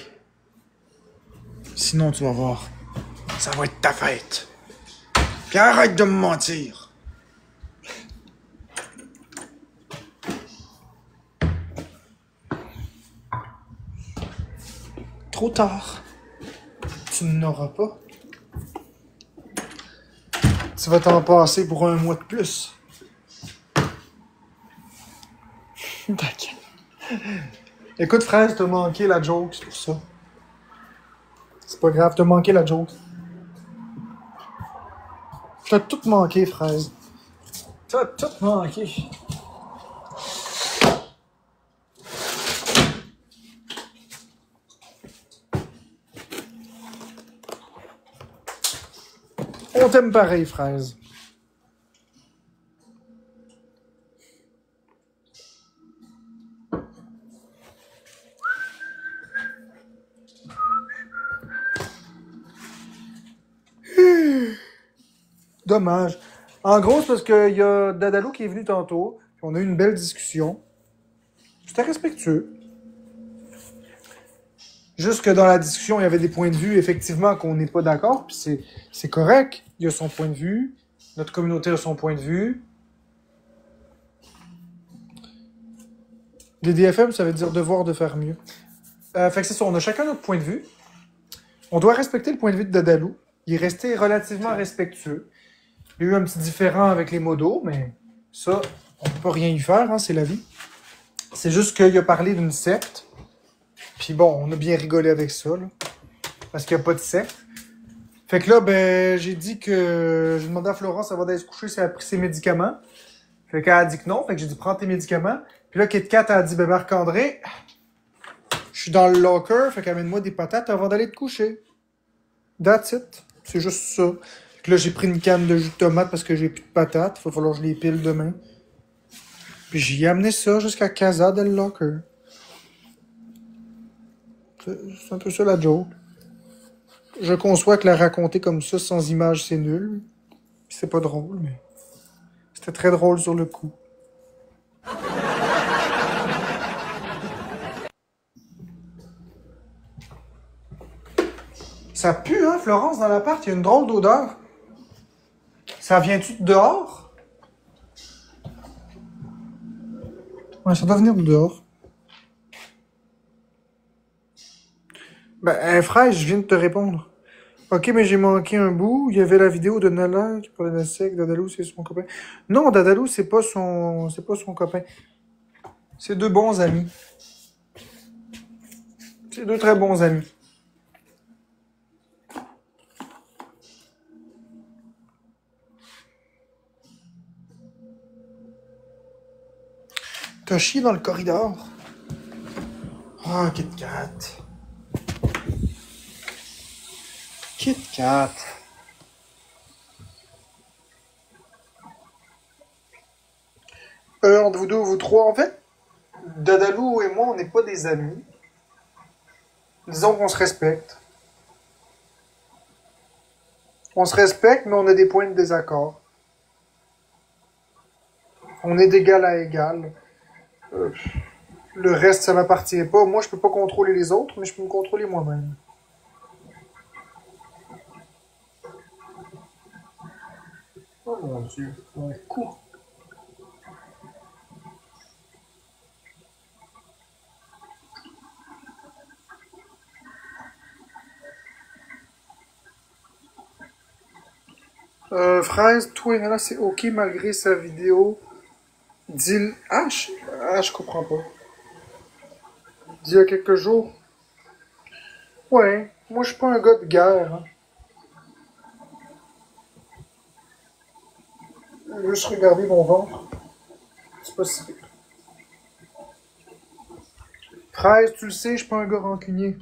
Sinon, tu vas voir. Ça va être ta fête. Puis arrête de me mentir. Trop tard. Tu n'auras pas. Tu vas t'en passer pour un mois de plus. D'accord. Écoute, Fraise, t'as manqué la joke, c'est pour ça. C'est pas grave, t'as manqué la joke. T'as tout manqué, Fraise. T'as tout manqué. On t'aime pareil, Fraise. Dommage. En gros, c'est parce qu'il y a Dadalou qui est venu tantôt. Puis on a eu une belle discussion. C'était respectueux. Juste que dans la discussion, il y avait des points de vue, effectivement, qu'on n'est pas d'accord. Puis c'est correct. Il y a son point de vue. Notre communauté a son point de vue. Les DFM, ça veut dire devoir de faire mieux. Fait que c'est ça, on a chacun notre point de vue. On doit respecter le point de vue de Dadalou. Il est resté relativement respectueux. Il y a eu un petit différend avec les modos, mais ça, on peut pas rien y faire, hein, c'est la vie. C'est juste qu'il a parlé d'une secte. Puis bon, on a bien rigolé avec ça, là, parce qu'il n'y a pas de secte. Fait que là, ben, j'ai dit que... J'ai demandé à Florence avant d'aller se coucher si elle a pris ses médicaments. Fait qu'elle a dit que non. Fait que j'ai dit, prends tes médicaments. Puis là, Kit Kat a dit, ben, Marc-André, je suis dans le locker, fait qu'amène-moi des patates avant d'aller te coucher. That's it. C'est juste ça. Fait que là, j'ai pris une canne de jus de tomate parce que j'ai plus de patates. Il va falloir que je les pile demain. Puis j'ai amené ça jusqu'à Casa del Locker. C'est un peu ça la joke. Je conçois que la raconter comme ça, sans image, c'est nul. Puis c'est pas drôle, mais... C'était très drôle sur le coup. Ça pue, hein, Florence, dans l'appart? Il y a une drôle d'odeur. Ça vient-tu de dehors? Ouais, ça doit venir de dehors. Ben, Fraise, je viens de te répondre. Ok, mais j'ai manqué un bout. Il y avait la vidéo de Nala qui parlait de sec. Dadalou, c'est son copain. Non, Dadalou, c'est pas son copain. C'est deux bons amis. C'est deux très bons amis. T'as chié dans le corridor? Ah, Kit Kat. Kit Kat. Entre vous deux, vous trois, en fait, Dadalou et moi, on n'est pas des amis. Disons qu'on se respecte. On se respecte, mais on a des points de désaccord. On est d'égal à égal. Le reste, ça m'appartient pas. Moi, je peux pas contrôler les autres, mais je peux me contrôler moi-même. Oh mon Dieu, un coup. Fraise, toi et Nala, c'est ok malgré sa vidéo. Dis... je comprends pas. D'il y a quelques jours. Ouais, moi je suis pas un gars de guerre. Hein. Juste regarder mon ventre. C'est pas si pire. Fraise, tu le sais, je suis pas un gars rancunier.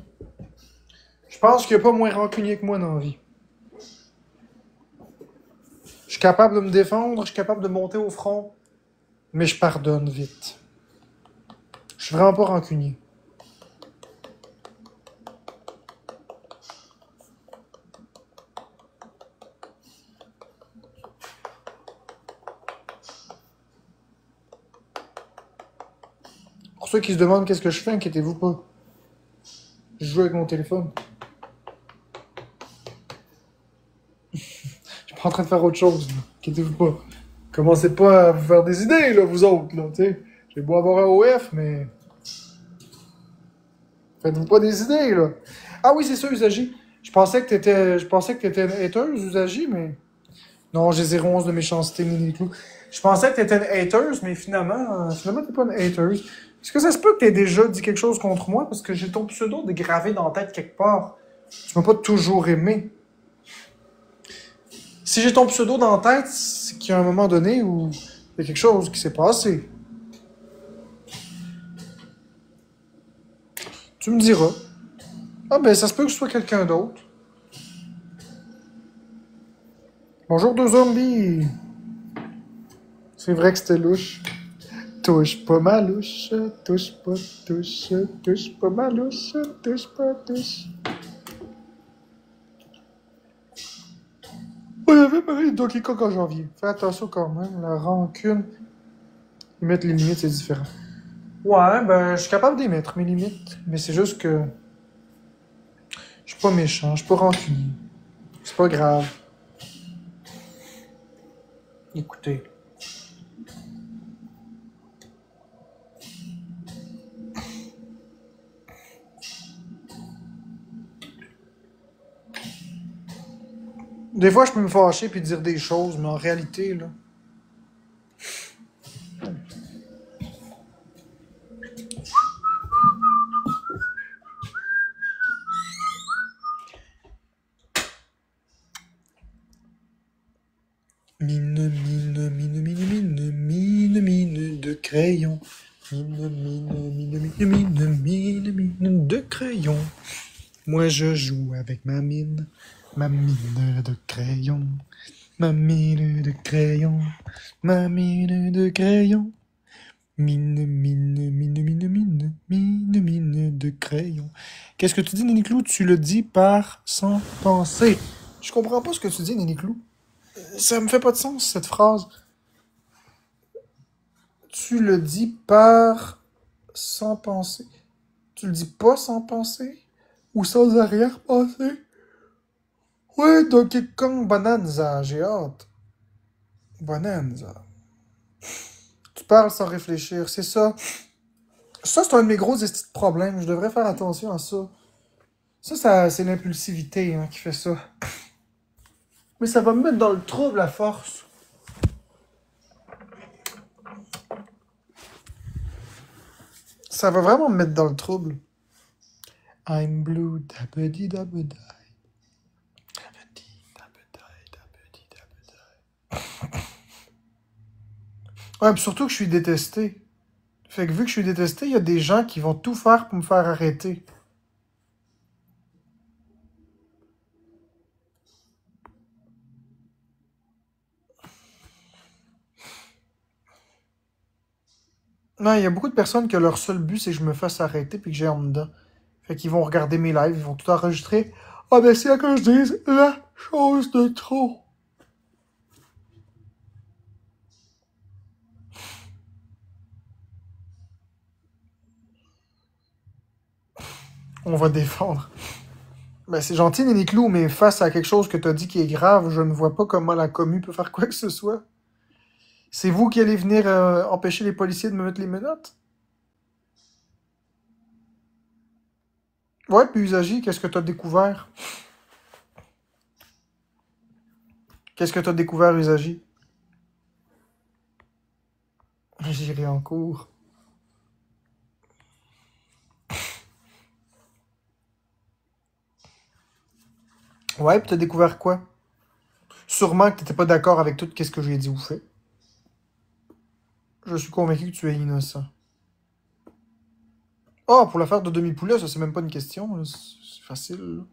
Je pense qu'il y a pas moins rancunier que moi dans la vie. Je suis capable de me défendre, je suis capable de monter au front, mais je pardonne vite. Je suis vraiment pas rancunier. ceux qui se demandent qu'est-ce que je fais, inquiétez-vous pas. Je joue avec mon téléphone. Je suis pas en train de faire autre chose, là. Inquiétez-vous pas. Commencez pas à vous faire des idées, là, vous autres, là, tu sais. J'ai beau avoir un OF, mais... Faites-vous pas des idées, là. Ah oui, c'est ça, Usagi. Je pensais que t'étais une hateuse, Usagi, mais... Non, j'ai 0,11 de méchanceté, Nini Clou. Je pensais que t'étais une hateuse, mais finalement t'es pas une hateuse. Est-ce que ça se peut que t'aies déjà dit quelque chose contre moi? Parce que j'ai ton pseudo dégravé dans la tête quelque part. Tu m'as pas toujours aimé. Si j'ai ton pseudo dans la tête, c'est qu'il y a un moment donné où il y a quelque chose qui s'est passé. Tu me diras. Ah ben, ça se peut que je sois quelqu'un d'autre. Bonjour, deux zombies. C'est vrai que c'était louche. Touche pas ma louche, touche pas ma louche, touche pas, touche. On avait parlé de Donkey Kong en janvier. Fais attention quand même, la rancune. Mettre les limites, c'est différent. Ouais, ben, je suis capable d'y mettre, mes limites. Mais c'est juste que... Je suis pas méchant, je suis pas rancunier. C'est pas grave. Écoutez. Des fois, je peux me fâcher puis dire des choses, mais en réalité, là... Mine de crayon. Mine de crayon. Moi, je joue avec ma mine de crayon. Ma mine de crayon. Ma mine de crayon. Mine de crayon. Qu'est-ce que tu dis, Nini Clou? Tu le dis par sans penser. Je comprends pas ce que tu dis, Nini Clou. Ça me fait pas de sens, cette phrase. Tu le dis par sans penser. Tu le dis pas sans penser? Ou sans arrière-pensée? Ouais, Donkey Kong Bonanza, j'ai hâte. Bonanza. Tu parles sans réfléchir, c'est ça. Ça, c'est un de mes gros estis de problèmes. Je devrais faire attention à ça. Ça c'est l'impulsivité qui fait ça. Mais ça va me mettre dans le trouble à force. Ça va vraiment me mettre dans le trouble. I'm blue, dabedi dabedi. Ouais, puis surtout que je suis détesté. Fait que vu que je suis détesté, il y a des gens qui vont tout faire pour me faire arrêter. Non, il y a beaucoup de personnes que leur seul but, c'est que je me fasse arrêter puis que j'ai en dedans. Fait qu'ils vont regarder mes lives, ils vont tout enregistrer. Ah ben c'est là que je dise la chose de trop. On va défendre. Ben c'est gentil, Nini Clou, mais face à quelque chose que t'as dit qui est grave, je ne vois pas comment la commu peut faire quoi que ce soit. C'est vous qui allez venir empêcher les policiers de me mettre les menottes? Ouais, puis Usagi, qu'est-ce que t'as découvert? Qu'est-ce que t'as découvert, Usagi? J'irai en cours. Ouais, puis t'as découvert quoi? Sûrement que t'étais pas d'accord avec tout ce que j'ai dit ou fait. Je suis convaincu que tu es innocent. Oh, pour l'affaire de demi-poulet, ça c'est même pas une question. C'est facile. Là.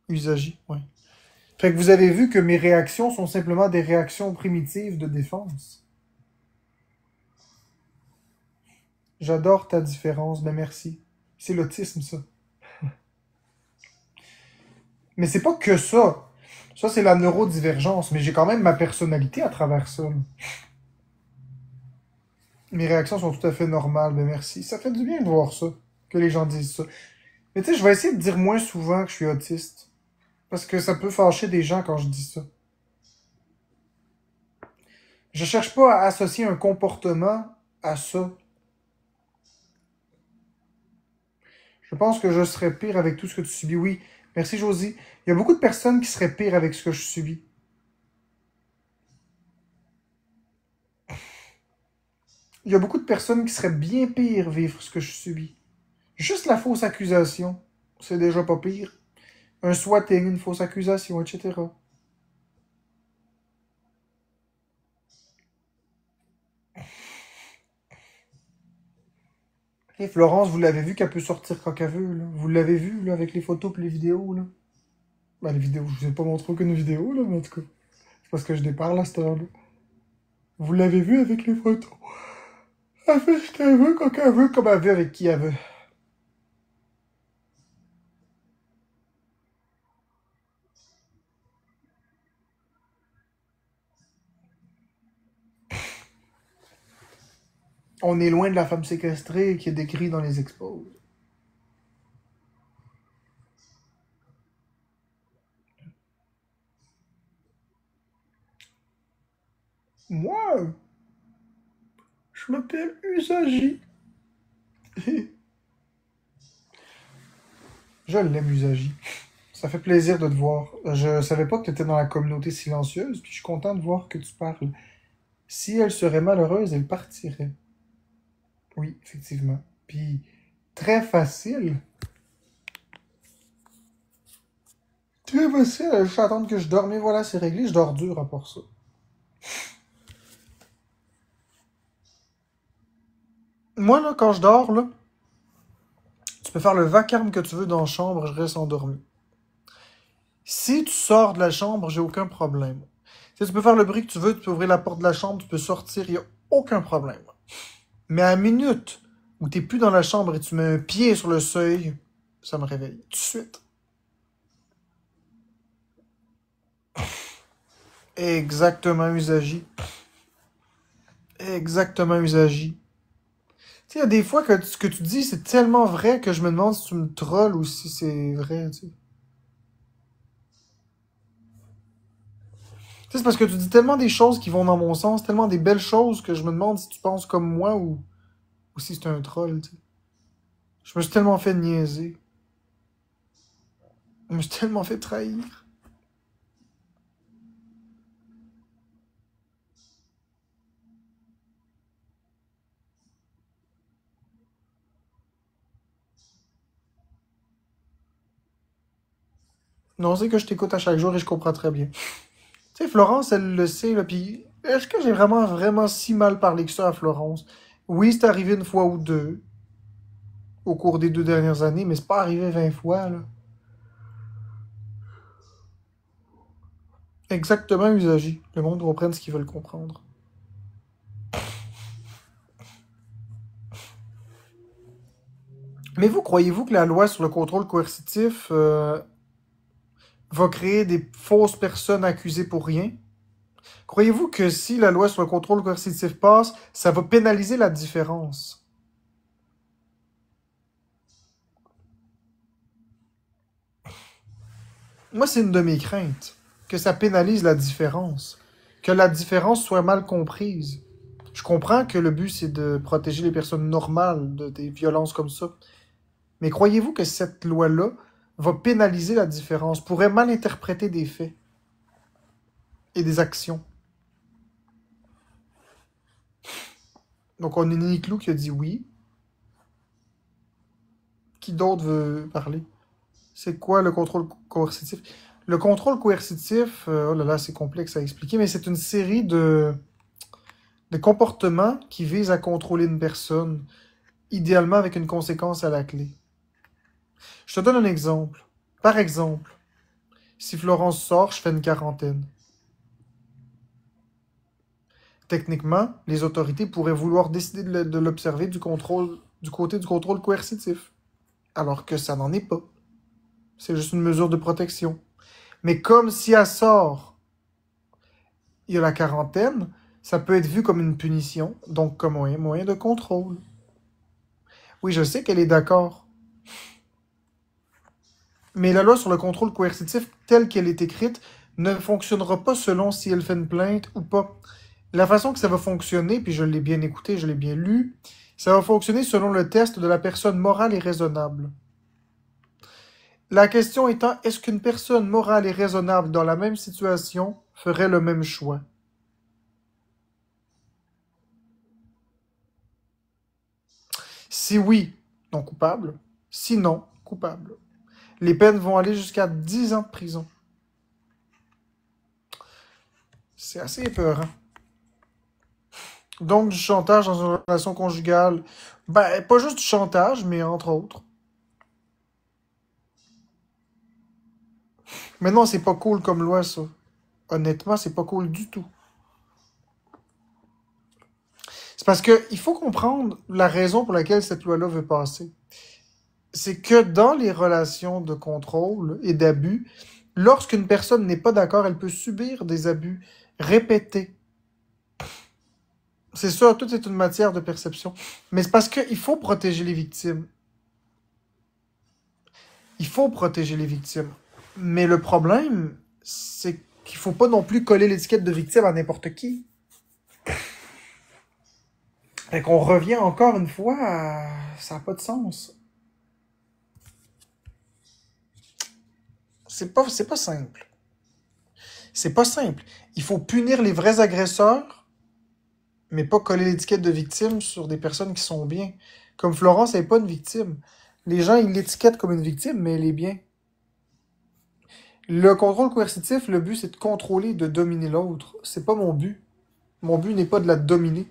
Usagi, ouais. Fait que vous avez vu que mes réactions sont simplement des réactions primitives de défense. J'adore ta différence, ben merci. C'est l'autisme, ça. Mais c'est pas que ça. Ça, c'est la neurodivergence. Mais j'ai quand même ma personnalité à travers ça. Mes réactions sont tout à fait normales, mais merci. Ça fait du bien de voir ça, que les gens disent ça. Mais tu sais, je vais essayer de dire moins souvent que je suis autiste. Parce que ça peut fâcher des gens quand je dis ça. Je cherche pas à associer un comportement à ça. Je pense que je serais pire avec tout ce que tu subis. Oui, merci Josie. Il y a beaucoup de personnes qui seraient pires avec ce que je subis. Il y a beaucoup de personnes qui seraient bien pires vivre ce que je subis. Juste la fausse accusation, c'est déjà pas pire. Un swatting, une fausse accusation, etc. Et Florence, vous l'avez vu qu'elle peut sortir quand elle veut, là. Vous l'avez vu, là, avec les photos et les vidéos, là. Ben, les vidéos, je vous ai pas montré aucune vidéo, là, mais en tout cas. C'est parce que je déparle à cette heure-là. Vous l'avez vu avec les photos. Elle fait ce qu'elle veut, quand elle veut, comme elle veut, avec qui elle veut. On est loin de la femme séquestrée qui est décrite dans les expos. Moi, je m'appelle Usagi. Je l'aime, Usagi. Ça fait plaisir de te voir. Je savais pas que tu étais dans la communauté silencieuse, puis je suis content de voir que tu parles. Si elle serait malheureuse, elle partirait. Oui, effectivement. Puis, très facile. Très facile, elle juste attendre que je dorme, et voilà, c'est réglé, je dors dur à part ça. Moi, là, quand je dors, là, tu peux faire le vacarme que tu veux dans la chambre, je reste endormi. Si tu sors de la chambre, j'ai aucun problème. Tu sais, tu peux faire le bruit que tu veux, tu peux ouvrir la porte de la chambre, tu peux sortir, il n'y a aucun problème. Mais à la minute où t'es plus dans la chambre et tu mets un pied sur le seuil, ça me réveille tout de suite. Exactement, Usagi. Exactement, Usagi. Tu sais, il y a des fois que ce que tu dis, c'est tellement vrai que je me demande si tu me trolls ou si c'est vrai, tu sais. Tu sais, c'est parce que tu dis tellement des choses qui vont dans mon sens, tellement des belles choses que je me demande si tu penses comme moi ou si c'est un troll, tu sais. Je me suis tellement fait niaiser. Je me suis tellement fait trahir. Non, c'est que je t'écoute à chaque jour et je comprends très bien. Tu sais, Florence, elle le sait, là, pis est-ce que j'ai vraiment si mal parlé que ça à Florence? Oui, c'est arrivé une fois ou deux au cours des 2 dernières années, mais c'est pas arrivé 20 fois, là. Exactement, Usagi. Le monde comprenne ce qu'ils veulent comprendre. Mais vous, croyez-vous que la loi sur le contrôle coercitif va créer des fausses personnes accusées pour rien? Croyez-vous que si la loi sur le contrôle coercitif passe, ça va pénaliser la différence? Moi, c'est une de mes craintes. Que ça pénalise la différence. Que la différence soit mal comprise. Je comprends que le but, c'est de protéger les personnes normales des violences comme ça. Mais croyez-vous que cette loi-là va pénaliser la différence, pourrait mal interpréter des faits et des actions? Donc, on a Niklou qui a dit oui. Qui d'autre veut parler? C'est quoi le contrôle coercitif? Le contrôle coercitif, oh là là, c'est complexe à expliquer, mais c'est une série de comportements qui visent à contrôler une personne, idéalement avec une conséquence à la clé. Je te donne un exemple. Par exemple, si Florence sort, je fais une quarantaine. Techniquement, les autorités pourraient vouloir décider de l'observer du côté du contrôle coercitif, alors que ça n'en est pas. C'est juste une mesure de protection. Mais comme si elle sort, il y a la quarantaine, ça peut être vu comme une punition, donc comme un moyen de contrôle. Oui, je sais qu'elle est d'accord. Mais la loi sur le contrôle coercitif, telle qu'elle est écrite, ne fonctionnera pas selon si elle fait une plainte ou pas. La façon que ça va fonctionner, puis je l'ai bien écouté, je l'ai bien lu, ça va fonctionner selon le test de la personne morale et raisonnable. La question étant, est-ce qu'une personne morale et raisonnable dans la même situation ferait le même choix? Si oui, non coupable. Si non, coupable. Les peines vont aller jusqu'à 10 ans de prison. C'est assez épeurant. Donc, du chantage dans une relation conjugale. Ben, pas juste du chantage, mais entre autres. Mais non, c'est pas cool comme loi, ça. Honnêtement, c'est pas cool du tout. C'est parce que il faut comprendre la raison pour laquelle cette loi-là veut passer. C'est que dans les relations de contrôle et d'abus, lorsqu'une personne n'est pas d'accord, elle peut subir des abus répétés. C'est ça, tout est une matière de perception. Mais c'est parce qu'il faut protéger les victimes. Il faut protéger les victimes. Mais le problème, c'est qu'il faut pas non plus coller l'étiquette de victime à n'importe qui. Fait qu'on revient encore une fois à... Ça n'a pas de sens. C'est pas simple. C'est pas simple. Il faut punir les vrais agresseurs, mais pas coller l'étiquette de victime sur des personnes qui sont bien. Comme Florence, elle n'est pas une victime. Les gens, ils l'étiquettent comme une victime, mais elle est bien. Le contrôle coercitif, le but, c'est de contrôler, de dominer l'autre. C'est pas mon but. Mon but n'est pas de la dominer.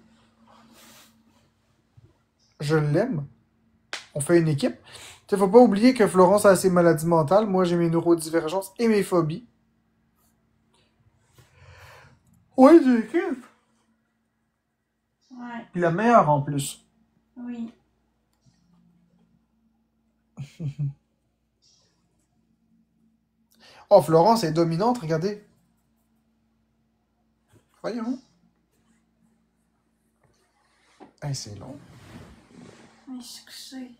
Je l'aime. On fait une équipe. Tu sais, faut pas oublier que Florence a ses maladies mentales. Moi, j'ai mes neurodivergences et mes phobies. Oui, c'est l'équipe. Ouais, Puis la meilleure en plus. oui. Oh, Florence est dominante, regardez. Voyons. Hey, c'est long. Mais je suis couchée.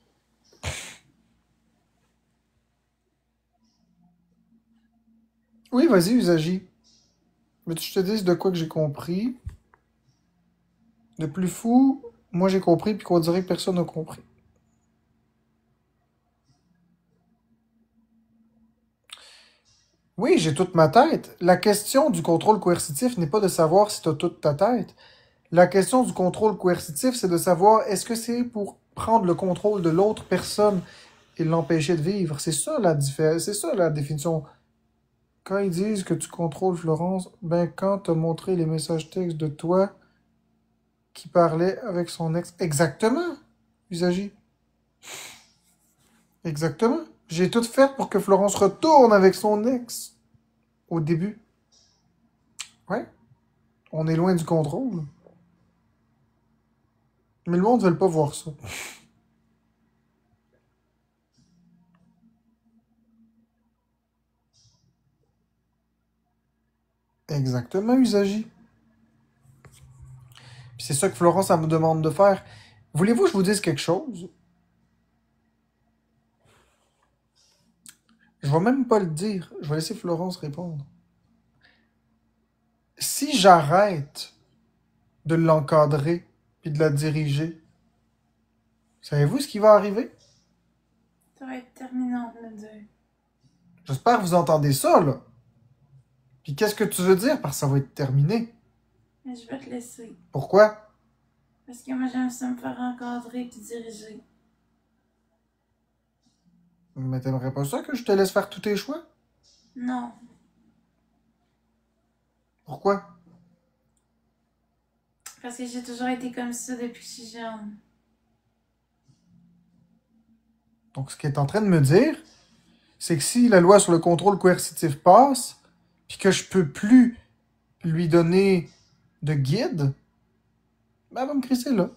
Oui, vas-y, Usagi. Mais tu te dis de quoi que j'ai compris. De plus fou, moi j'ai compris, puis qu'on dirait que personne n'a compris. Oui, j'ai toute ma tête. La question du contrôle coercitif n'est pas de savoir si tu as toute ta tête. La question du contrôle coercitif, c'est de savoir est-ce que c'est pour prendre le contrôle de l'autre personne et l'empêcher de vivre. C'est ça c'est ça la définition. Quand ils disent que tu contrôles Florence, ben quand t'as montré les messages textes de toi qui parlait avec son ex. Exactement, Usagi. Exactement. J'ai tout fait pour que Florence retourne avec son ex. Au début. Ouais. On est loin du contrôle. Mais le monde ne veut pas voir ça. Exactement, Usagi. Puis c'est ça que Florence, elle me demande de faire. Voulez-vous que je vous dise quelque chose? Je vais même pas le dire. Je vais laisser Florence répondre. Si j'arrête de l'encadrer puis de la diriger, savez-vous ce qui va arriver? Ça va être terminant de me dire. J'espère que vous entendez ça, là. Puis qu'est-ce que tu veux dire par ça va être terminé? Mais je vais te laisser. Pourquoi? Parce que moi, j'aime ça me faire encadrer et diriger. Mais t'aimerais pas ça que je te laisse faire tous tes choix? Non. Pourquoi? Parce que j'ai toujours été comme ça depuis que je suis jeune. Donc, ce qu'il est en train de me dire, c'est que si la loi sur le contrôle coercitif passe, puis que je peux plus lui donner de guide, ben, elle va me crisser là.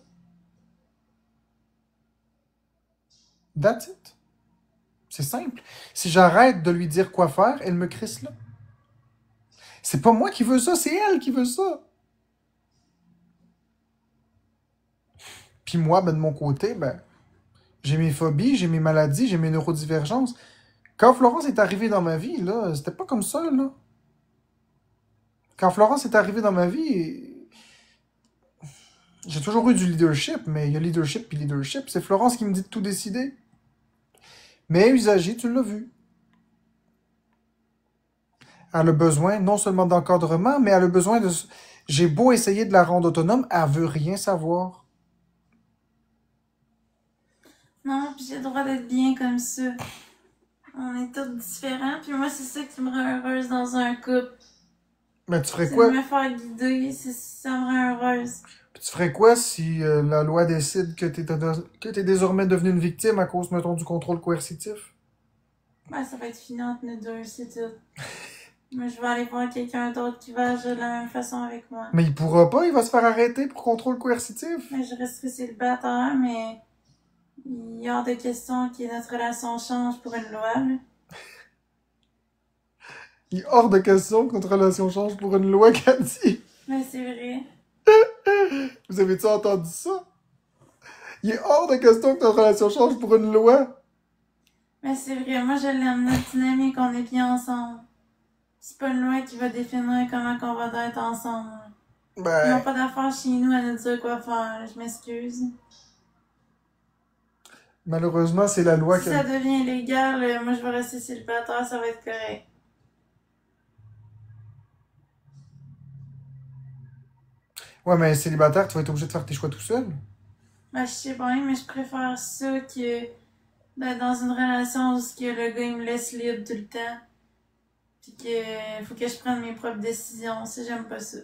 That's it. C'est simple. Si j'arrête de lui dire quoi faire, elle me crisse là. C'est pas moi qui veux ça, c'est elle qui veut ça. Puis moi, ben, de mon côté, ben, j'ai mes phobies, j'ai mes maladies, j'ai mes neurodivergences. Quand Florence est arrivée dans ma vie, là, c'était pas comme ça, là. Quand Florence est arrivée dans ma vie, j'ai toujours eu du leadership, mais il y a leadership puis leadership. C'est Florence qui me dit de tout décider. Mais usagée, tu l'as vu. Elle a besoin non seulement d'encadrement, mais elle a besoin de... J'ai beau essayer de la rendre autonome, elle veut rien savoir. Non, puis j'ai le droit d'être bien comme ça. On est tous différents, puis moi, c'est ça qui me rend heureuse dans un couple. Mais tu ferais C'est quoi? de me faire guider, ça me rend heureuse. Puis tu ferais quoi si la loi décide que t'es désormais devenu une victime à cause, mettons, du contrôle coercitif? Ben, ça va être fini entre nous deux, c'est tout. Moi, je vais aller voir quelqu'un d'autre qui va agir de la même façon avec moi. Mais il pourra pas, il va se faire arrêter pour contrôle coercitif. Mais je resterai célibataire, mais il est hors de question que notre relation change pour une loi, là. Il est hors de question que notre relation change pour une loi qu'a dit. Mais c'est vrai. Vous avez-tu entendu ça? Il est hors de question que notre relation change pour une loi. Mais c'est vrai, moi je l'aime, notre dynamique, on est bien ensemble. C'est pas une loi qui va définir comment qu'on va être ensemble. Ils Ben, n'ont pas d'affaires chez nous à nous dire quoi faire, je m'excuse. malheureusement, c'est la loi Si que... ça devient illégal, moi je vais rester célibataire, ça va être correct. Ouais, mais célibataire, tu vas être obligé de faire tes choix tout seul. Ben je sais bien, mais je préfère ça que d'être dans une relation où que le gars il me laisse libre tout le temps. Pis que faut que je prenne mes propres décisions, si j'aime pas ça.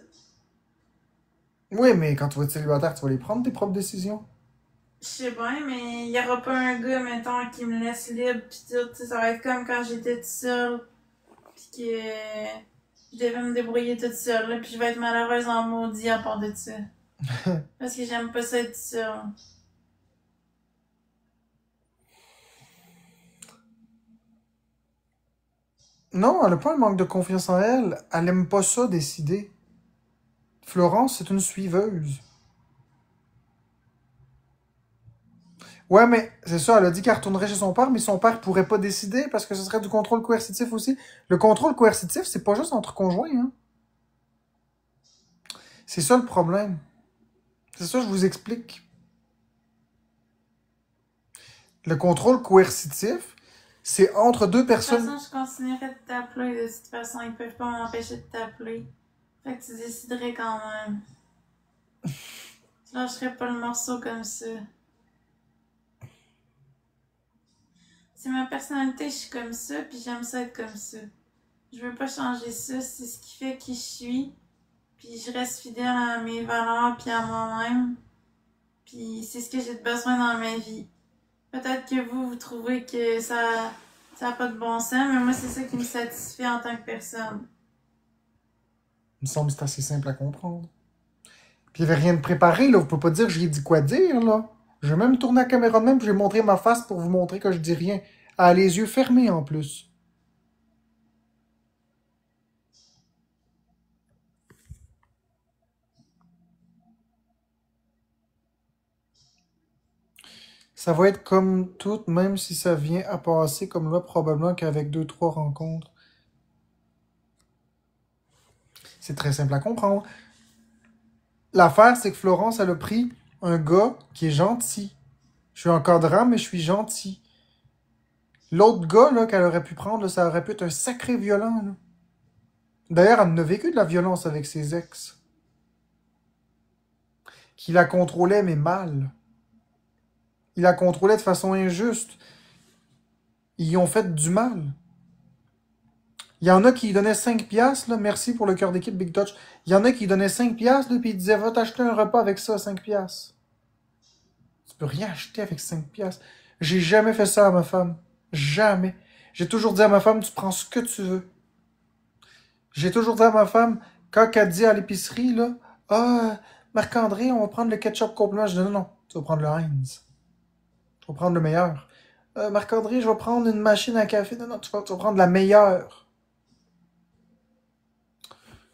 Oui, mais quand tu vas être célibataire, tu vas les prendre, tes propres décisions. Je sais bien, mais il y aura pas un gars, mettons, qui me laisse libre pis tout, tu sais, ça va être comme quand j'étais toute seule, pis que je devais me débrouiller toute seule, là, pis je vais être malheureuse en maudit à part de ça. Parce que j'aime pas ça être seule. Non, elle a pas un manque de confiance en elle. Elle aime pas ça, décider. Florence, c'est une suiveuse. Ouais, mais c'est ça, elle a dit qu'elle retournerait chez son père, mais son père pourrait pas décider parce que ce serait du contrôle coercitif aussi. Le contrôle coercitif, c'est pas juste entre conjoints, hein. C'est ça le problème. C'est ça, je vous explique. Le contrôle coercitif, c'est entre deux De toute personnes. façon, je continuerai de t'appeler, de toute façon, ils peuvent pas m'empêcher de t'appeler. Fait que tu déciderais quand même. Je lâcherais pas le morceau comme ça. C'est ma personnalité, je suis comme ça, puis j'aime ça être comme ça. Je veux pas changer ça, c'est ce qui fait qui je suis. Puis je reste fidèle à mes valeurs puis à moi-même. Puis c'est ce que j'ai de besoin dans ma vie. Peut-être que vous trouvez que ça a pas de bon sens, mais moi c'est ça qui me satisfait en tant que personne. Il me semble que c'est assez simple à comprendre. Puis il n'y avait rien de préparé, là. Vous pouvez pas dire j'ai dit quoi dire, là. Je vais même tourner la caméra de même, puis je vais montrer ma face pour vous montrer que je dis rien. Elle a les yeux fermés, en plus. Ça va être comme tout, même si ça vient à passer comme là, probablement qu'avec 2, 3 rencontres. C'est très simple à comprendre. L'affaire, c'est que Florence, elle a pris un gars qui est gentil. Je suis encadrant, mais je suis gentil. L'autre gars, là, qu'elle aurait pu prendre, là, ça aurait pu être un sacré violent, là. D'ailleurs, elle en a vécu de la violence avec ses ex. Qui la contrôlait, mais mal. Il la contrôlait de façon injuste. Ils y ont fait du mal. Il y en a qui lui donnaient 5 piastres, là. Merci pour le cœur d'équipe Big Touch. Il y en a qui lui donnaient 5 piastres, là, puis ils disaient, va t'acheter un repas avec ça, 5 piastres. Tu peux rien acheter avec 5 piastres. J'ai jamais fait ça à ma femme. Jamais. J'ai toujours dit à ma femme, tu prends ce que tu veux. J'ai toujours dit à ma femme, quand elle dit à l'épicerie, là, ah, Marc-André, on va prendre le ketchup complément. Je dis, non, non, tu vas prendre le Heinz. Tu vas prendre le meilleur. Marc-André, je vais prendre une machine à café. Non, non, tu vas prendre la meilleure.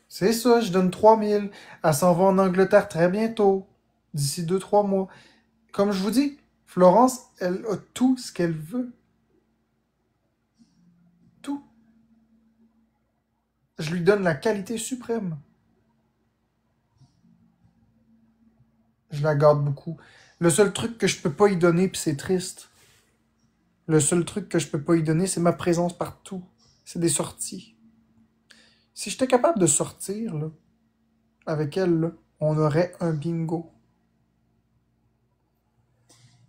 C'est ça, je donne 3000. Elle s'en va en Angleterre très bientôt. D'ici 2, 3 mois. Comme je vous dis, Florence, elle a tout ce qu'elle veut. Tout. Je lui donne la qualité suprême. Je la garde beaucoup. Le seul truc que je peux pas y donner, puis c'est triste, le seul truc que je peux pas y donner, c'est ma présence partout. C'est des sorties. Si j'étais capable de sortir, là, avec elle, là, on aurait un bingo.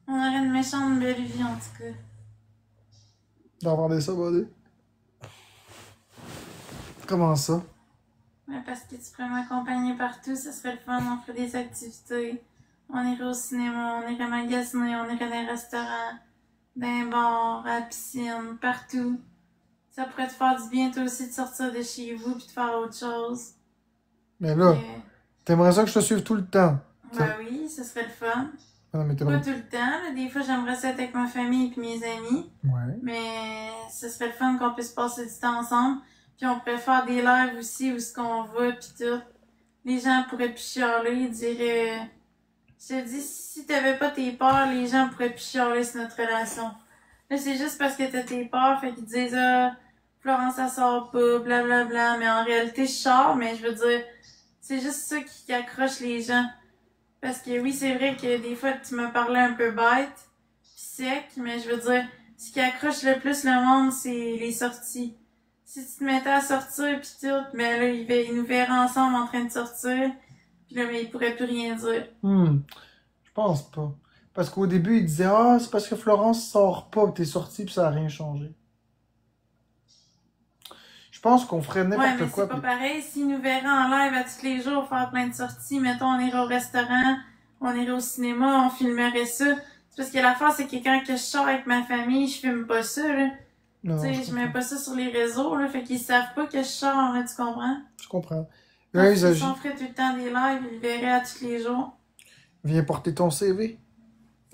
On aurait une méchante belle vie, en tout cas. D'avoir des sabodés. Comment ça? Ouais, parce que tu pourrais m'accompagner partout, ça serait le fun, on ferait des activités. On irait au cinéma, on irait magasiner, on irait dans les restaurants, dans les bars, à la piscine, partout. Ça pourrait te faire du bien, toi aussi, de sortir de chez vous puis de faire autre chose. Mais là, Et, t'aimerais ça que je te suive tout le temps. ben oui, ça serait le fun. Ah non, mais Pas tout le temps, là. Des fois, j'aimerais ça être avec ma famille et mes amis. Ouais. Mais ce serait le fun qu'on puisse passer du temps ensemble. Puis on pourrait faire des lives aussi où ce qu'on va pis tout. Les gens pourraient plus chialer, ils diraient... Je te dis, si t'avais pas tes peurs, les gens pourraient plus chialer sur notre relation. Là, c'est juste parce que t'as tes peurs, fait qu'ils disent, ah, Florence, ça sort pas, blablabla. Mais en réalité, je sors, mais je veux dire, c'est juste ça qui accroche les gens. Parce que oui, c'est vrai que des fois, tu me parlais un peu bête, pis sec, mais je veux dire, ce qui accroche le plus le monde, c'est les sorties. Si tu te mettais à sortir pis tout, ben là, ils nous verraient ensemble en train de sortir, pis là, mais ils pourraient plus rien dire. Je pense pas. Parce qu'au début, il disait, ah, c'est parce que Florence sort pas, t'es sorti, puis ça a rien changé. Je pense qu'on ferait Ouais, n'importe mais quoi. c'est pas puis- pareil. S'ils nous verraient en live à tous les jours faire plein de sorties, mettons, on irait au restaurant, on irait au cinéma, on filmerait ça. C'est parce que l'affaire, c'est que quand que je sors avec ma famille, je filme pas ça, là. Non, Tu sais, je mets pas ça sur les réseaux, là. Fait qu'ils savent pas que je sors, là, tu comprends? je comprends. Parce Là, que ils si agissent. on ferait tout le temps des lives, ils le verraient à tous les jours. Viens porter ton CV.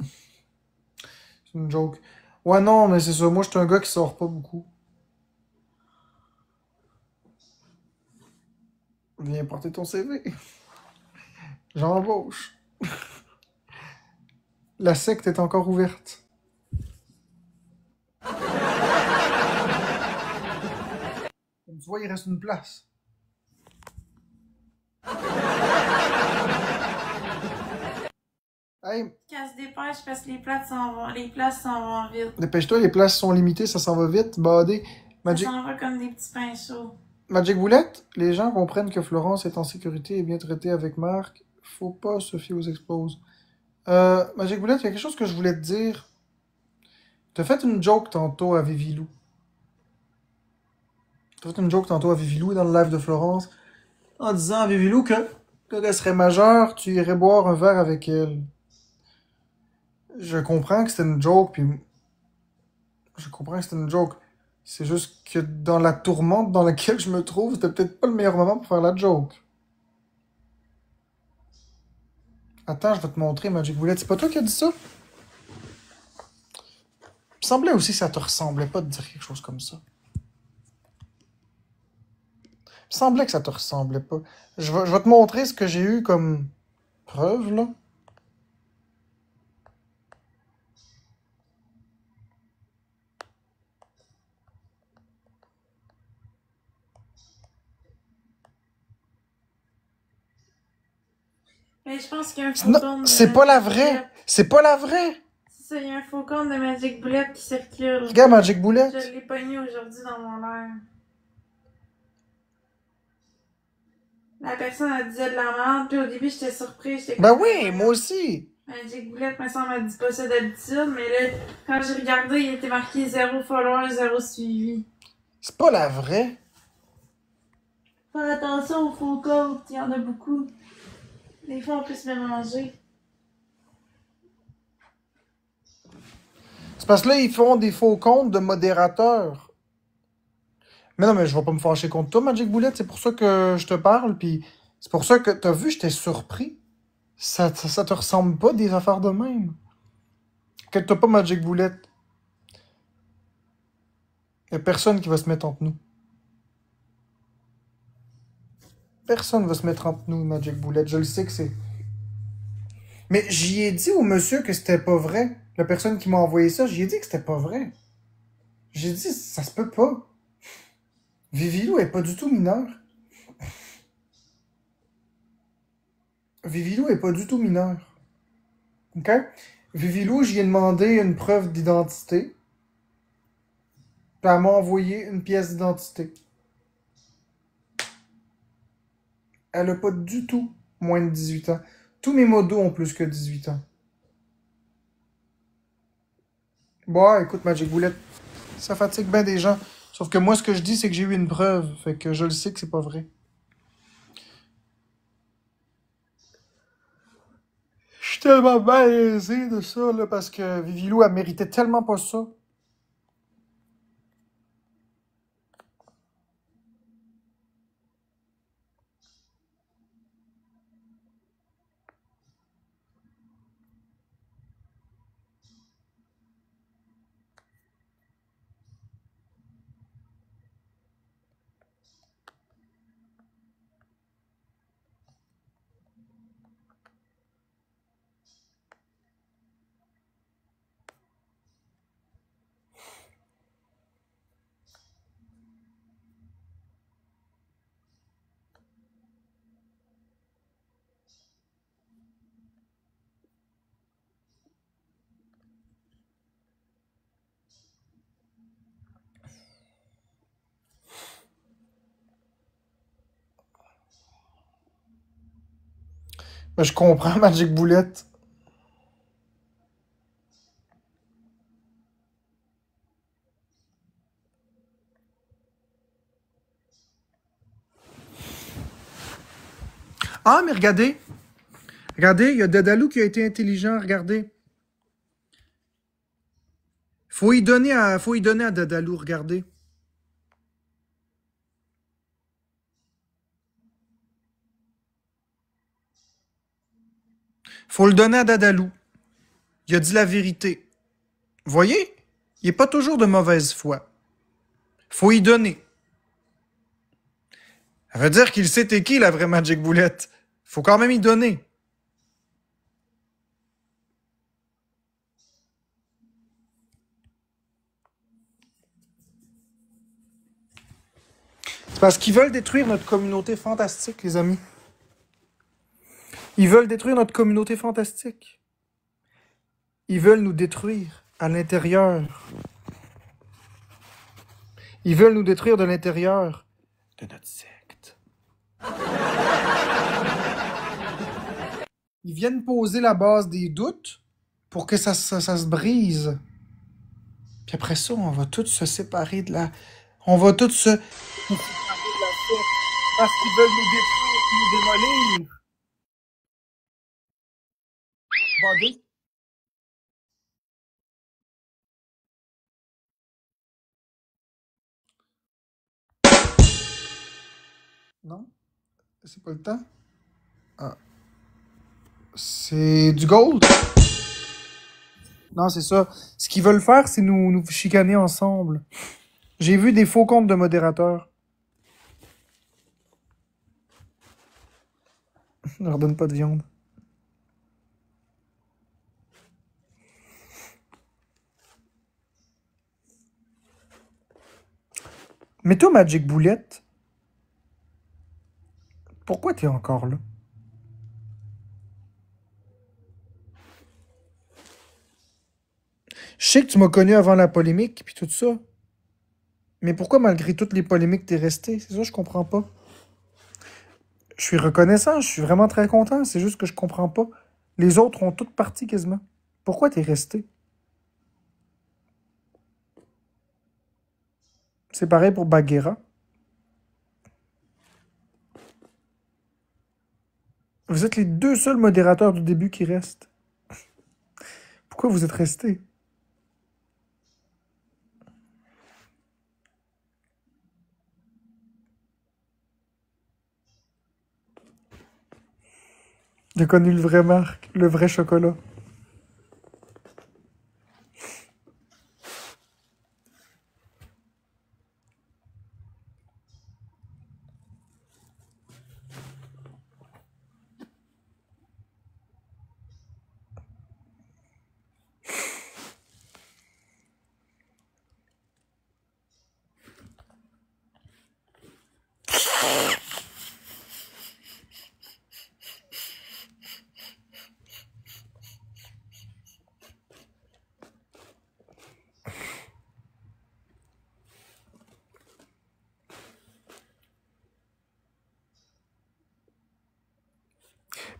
C'est une joke. Ouais, non, mais c'est ça. Moi, je suis un gars qui sort pas beaucoup. Viens porter ton CV. J'embauche. La secte est encore ouverte. Comme tu vois, il reste une place. Hey, Qu'elle se dépêche parce que les places s'en vont vite. dépêche-toi, les places sont limitées, ça s'en va vite. Badé. Magic, Ça s'en va comme des petits pains chauds. Magic Boulette, les gens comprennent que Florence est en sécurité et bien traitée avec Marc. Faut pas se fier aux exposes. Magic Boulette, il y a quelque chose que je voulais te dire. T'as fait une joke tantôt à Vivilou. T'as fait une joke tantôt à Vivilou dans le live de Florence en disant à Vivilou que quand elle serait majeure, tu irais boire un verre avec elle. Je comprends que c'était une joke, puis je comprends que c'était une joke. C'est juste que dans la tourmente dans laquelle je me trouve, c'était peut-être pas le meilleur moment pour faire la joke. Attends, je vais te montrer, Magic Bullet. C'est pas toi qui as dit ça? Il me semblait aussi que ça te ressemblait pas de dire quelque chose comme ça. Il me semblait que ça te ressemblait pas. Je vais te montrer ce que j'ai eu comme preuve, là. Mais je pense qu'il y a un faux Non, compte de c'est pas la Magic vraie. Bullet. C'est pas la vraie. C'est ça, il y a un faux compte de Magic Bullet qui circule. Regarde Magic Bullet. Je l'ai pogné aujourd'hui dans mon live. La personne elle disait de la merde, puis au début j'étais surprise. J'étais Ben comme, oui, moi aussi. Magic Bullet, me semble, elle dit pas ça d'habitude, mais là, quand j'ai regardé, il était marqué 0 follower, 0 suivi. C'est pas la vraie. Faire attention aux faux comptes, il y en a beaucoup. Des fois, on peut se mélanger. C'est parce que là, ils font des faux comptes de modérateurs. Mais non, mais je vais pas me fâcher contre toi, Magic Bullet. C'est pour ça que je te parle. Puis c'est pour ça que t'as vu, j'étais surpris. Ça te ressemble pas des affaires de même. Inquiète-toi pas, Magic Bullet. Y a personne qui va se mettre entre nous. Personne va se mettre entre nous, Magic Bullet. Je le sais que c'est... Mais j'y ai dit au monsieur que c'était pas vrai. La personne qui m'a envoyé ça, j'y ai dit que c'était pas vrai. J'ai dit, ça se peut pas. Vivilou est pas du tout mineur. Vivilou est pas du tout mineur. OK? Vivilou, j'y ai demandé une preuve d'identité. Puis elle m'a envoyé une pièce d'identité. Elle a pas du tout moins de 18 ans. Tous mes modos ont plus que 18 ans. Bon, écoute, Magic Bullet, ça fatigue bien des gens. Sauf que moi, ce que je dis, c'est que j'ai eu une preuve. Fait que je le sais que c'est pas vrai. Je suis tellement malaisé de ça, là, parce que Vivilou, elle méritait tellement pas ça. Mais je comprends, Magic Bullet. Ah, mais regardez. Regardez, il y a Dadalou qui a été intelligent, regardez. Faut y donner à Dadalou, regardez. Faut le donner à Dadalou. Il a dit la vérité. Vous voyez? Il n'est pas toujours de mauvaise foi. Faut y donner. Ça veut dire qu'il sait t'es qui, la vraie Magic Bullet. Faut quand même y donner. C'est parce qu'ils veulent détruire notre communauté fantastique, les amis. Ils veulent détruire notre communauté fantastique. Ils veulent nous détruire à l'intérieur. Ils veulent nous détruire de l'intérieur de notre secte. Ils viennent poser la base des doutes pour que ça se brise. Puis après ça, on va tous se séparer de la... On va tous se... Parce qu'ils veulent nous détruire, nous démolir. Bandé? Non? C'est pas le temps? Ah. C'est du gold? Non, c'est ça. Ce qu'ils veulent faire, c'est nous chicaner ensemble. J'ai vu des faux comptes de modérateurs. Ne leur donne pas de viande. Mais toi, Magic Bullet, pourquoi t'es encore là? Je sais que tu m'as connu avant la polémique, puis tout ça. Mais pourquoi, malgré toutes les polémiques, t'es resté? C'est ça, je comprends pas. Je suis reconnaissant, je suis vraiment très content. C'est juste que je comprends pas. Les autres ont toutes parti quasiment. Pourquoi t'es resté? C'est pareil pour Bagheera. Vous êtes les deux seuls modérateurs du début qui restent. Pourquoi vous êtes restés? J'ai connu le vrai Marc, le vrai chocolat.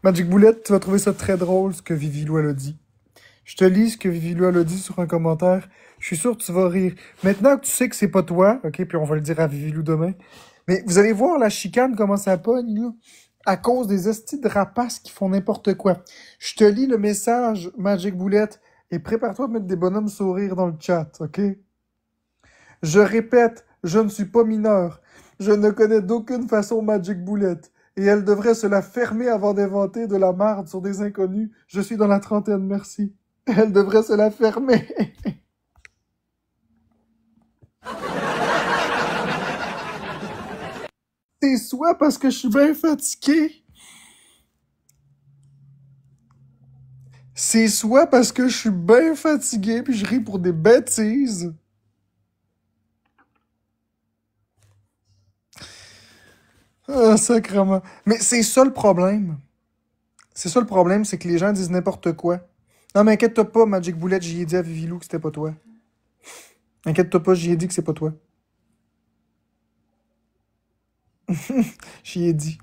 Magic Boulette, tu vas trouver ça très drôle, ce que Vivilou elle a dit. Je te lis ce que Vivilou elle a dit sur un commentaire. Je suis sûr que tu vas rire. Maintenant que tu sais que c'est pas toi, ok, puis on va le dire à Vivilou demain, mais vous allez voir la chicane, comment ça pogne, là, à cause des estis de rapaces qui font n'importe quoi. Je te lis le message, Magic Boulette, et prépare-toi à mettre des bonhommes sourires dans le chat, ok? Je répète, je ne suis pas mineur. Je ne connais d'aucune façon Magic Boulette. Et elle devrait se la fermer avant d'inventer de la marde sur des inconnus. Je suis dans la trentaine, merci. Elle devrait se la fermer. C'est soit parce que je suis bien fatigué. C'est soit parce que je suis bien fatigué puis je ris pour des bêtises. Ah, sacrément. Mais c'est ça le problème. C'est ça le problème, c'est que les gens disent n'importe quoi. Non, mais inquiète-toi pas, Magic Boulette, j'y ai dit à Vivilou que c'était pas toi. Inquiète-toi pas, j'y ai dit que c'est pas toi. J'y ai dit.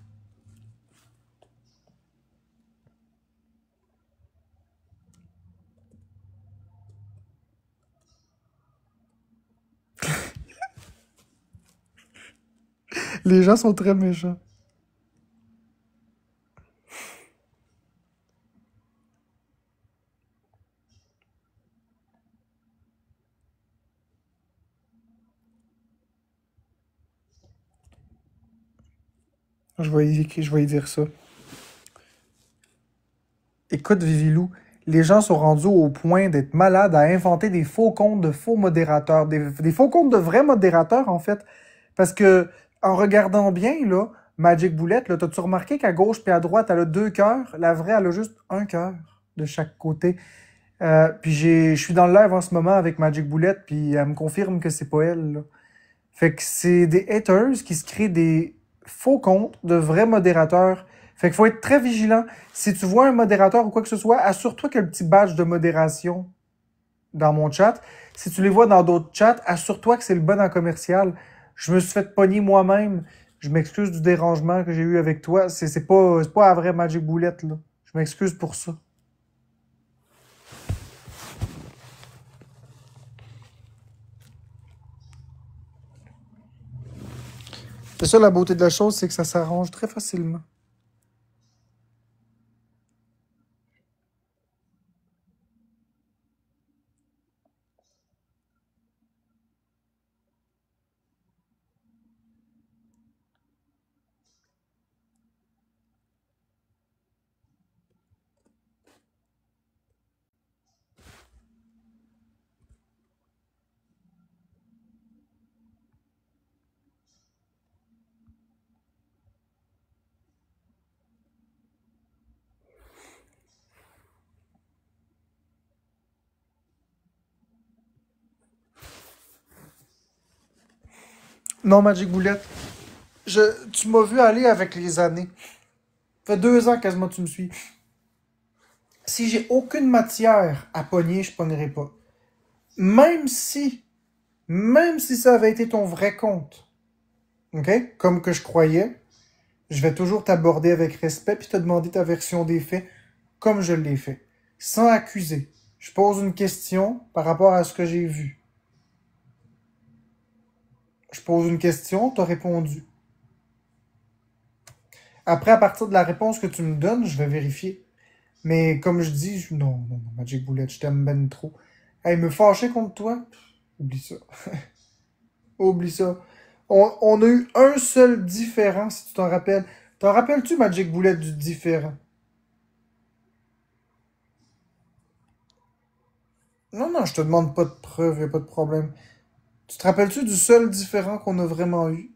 Les gens sont très méchants. Je vais y dire ça. Écoute, Vivilou, les gens sont rendus au point d'être malades à inventer des faux comptes de faux modérateurs. Des faux comptes de vrais modérateurs, en fait. Parce que, en regardant bien, là, Magic Boulette, là, t'as-tu remarqué qu'à gauche puis à droite, elle a 2 cœurs? La vraie, elle a juste un cœur de chaque côté. Puis je suis dans le live en ce moment avec Magic Boulette, puis elle me confirme que c'est pas elle, là. Fait que c'est des haters qui se créent des faux comptes de vrais modérateurs. Fait qu'il faut être très vigilant. Si tu vois un modérateur ou quoi que ce soit, assure-toi qu'il y a le petit badge de modération dans mon chat. Si tu les vois dans d'autres chats, assure-toi que c'est le bon en commercial. Je me suis fait pogner moi-même. Je m'excuse du dérangement que j'ai eu avec toi. C'est pas la vraie Magic Boulette, là. Je m'excuse pour ça. C'est ça la beauté de la chose, c'est que ça s'arrange très facilement. Non, Magic Boulette, tu m'as vu aller avec les années. Ça fait 2 ans quasiment que tu me suis. Si j'ai aucune matière à pogner, je pognerai pas. Même si, même si ça avait été ton vrai compte, ok? Comme que je croyais, je vais toujours t'aborder avec respect puis te demander ta version des faits, comme je l'ai fait. Sans accuser. Je pose une question par rapport à ce que j'ai vu. Je pose une question, t'as répondu. Après, à partir de la réponse que tu me donnes, je vais vérifier. Mais comme je dis, non, Magic Boulette, je t'aime ben trop. Hey, me fâcher contre toi? Oublie ça. Oublie ça. On a eu un seul différent, si tu t'en rappelles. T'en rappelles-tu, Magic Boulette, du différent? Non, je te demande pas de preuves, y a pas de problème. Tu te rappelles-tu du seul différent qu'on a vraiment eu?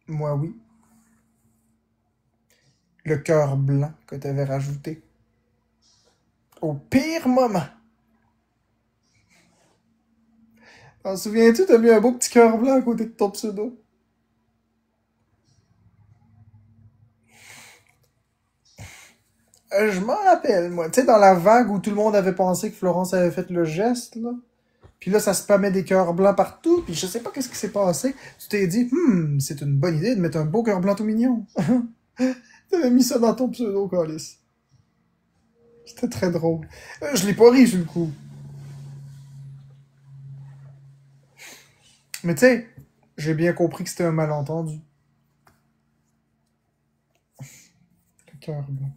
Moi, oui. Le cœur blanc que t'avais rajouté. Au pire moment. T'en souviens-tu, t'as mis un beau petit cœur blanc à côté de ton pseudo? Je m'en rappelle, moi. Tu sais, dans la vague où tout le monde avait pensé que Florence avait fait le geste, là. Puis là, ça spammait des cœurs blancs partout. Puis je sais pas qu'est-ce qui s'est passé. Tu t'es dit, c'est une bonne idée de mettre un beau cœur blanc tout mignon. T'avais mis ça dans ton pseudo, Calis. C'était très drôle. Je l'ai pas ri sur le coup. Mais tu sais, j'ai bien compris que c'était un malentendu. Le cœur blanc.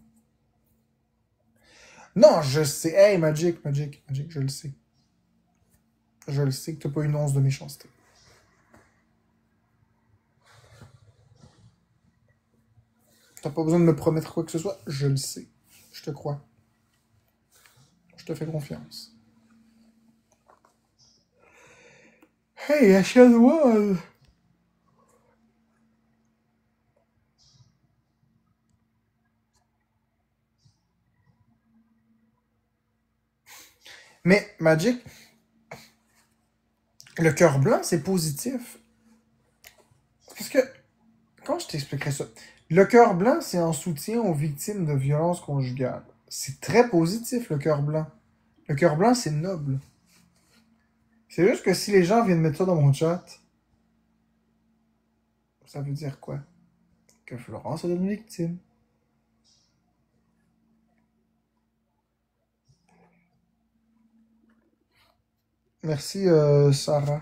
Non, je sais. Hey, Magic, je le sais. Je le sais que t'as pas une once de méchanceté. T'as pas besoin de me promettre quoi que ce soit. Je le sais. Je te crois. Je te fais confiance. Hey, Achille Wall! Mais, Magic, le cœur blanc, c'est positif. Parce que, comment je t'expliquerais ça? Le cœur blanc, c'est en soutien aux victimes de violences conjugales. C'est très positif, le cœur blanc. Le cœur blanc, c'est noble. C'est juste que si les gens viennent mettre ça dans mon chat, ça veut dire quoi? Que Florence est une victime. Merci, Sarah.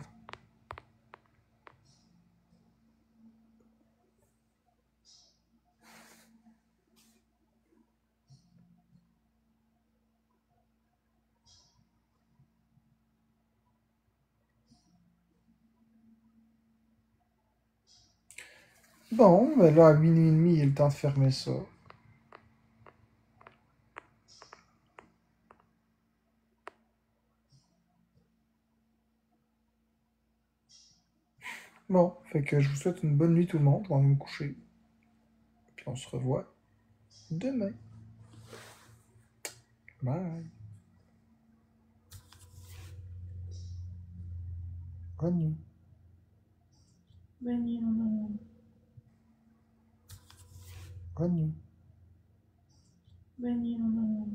Bon, ben là, à minuit et demi, il est le temps de fermer ça. Bon, fait que je vous souhaite une bonne nuit tout le monde. On va me coucher. Puis on se revoit demain. Bye. Bonne nuit. Bonne nuit, mon amour. Bonne nuit. Bonne nuit, mon amour.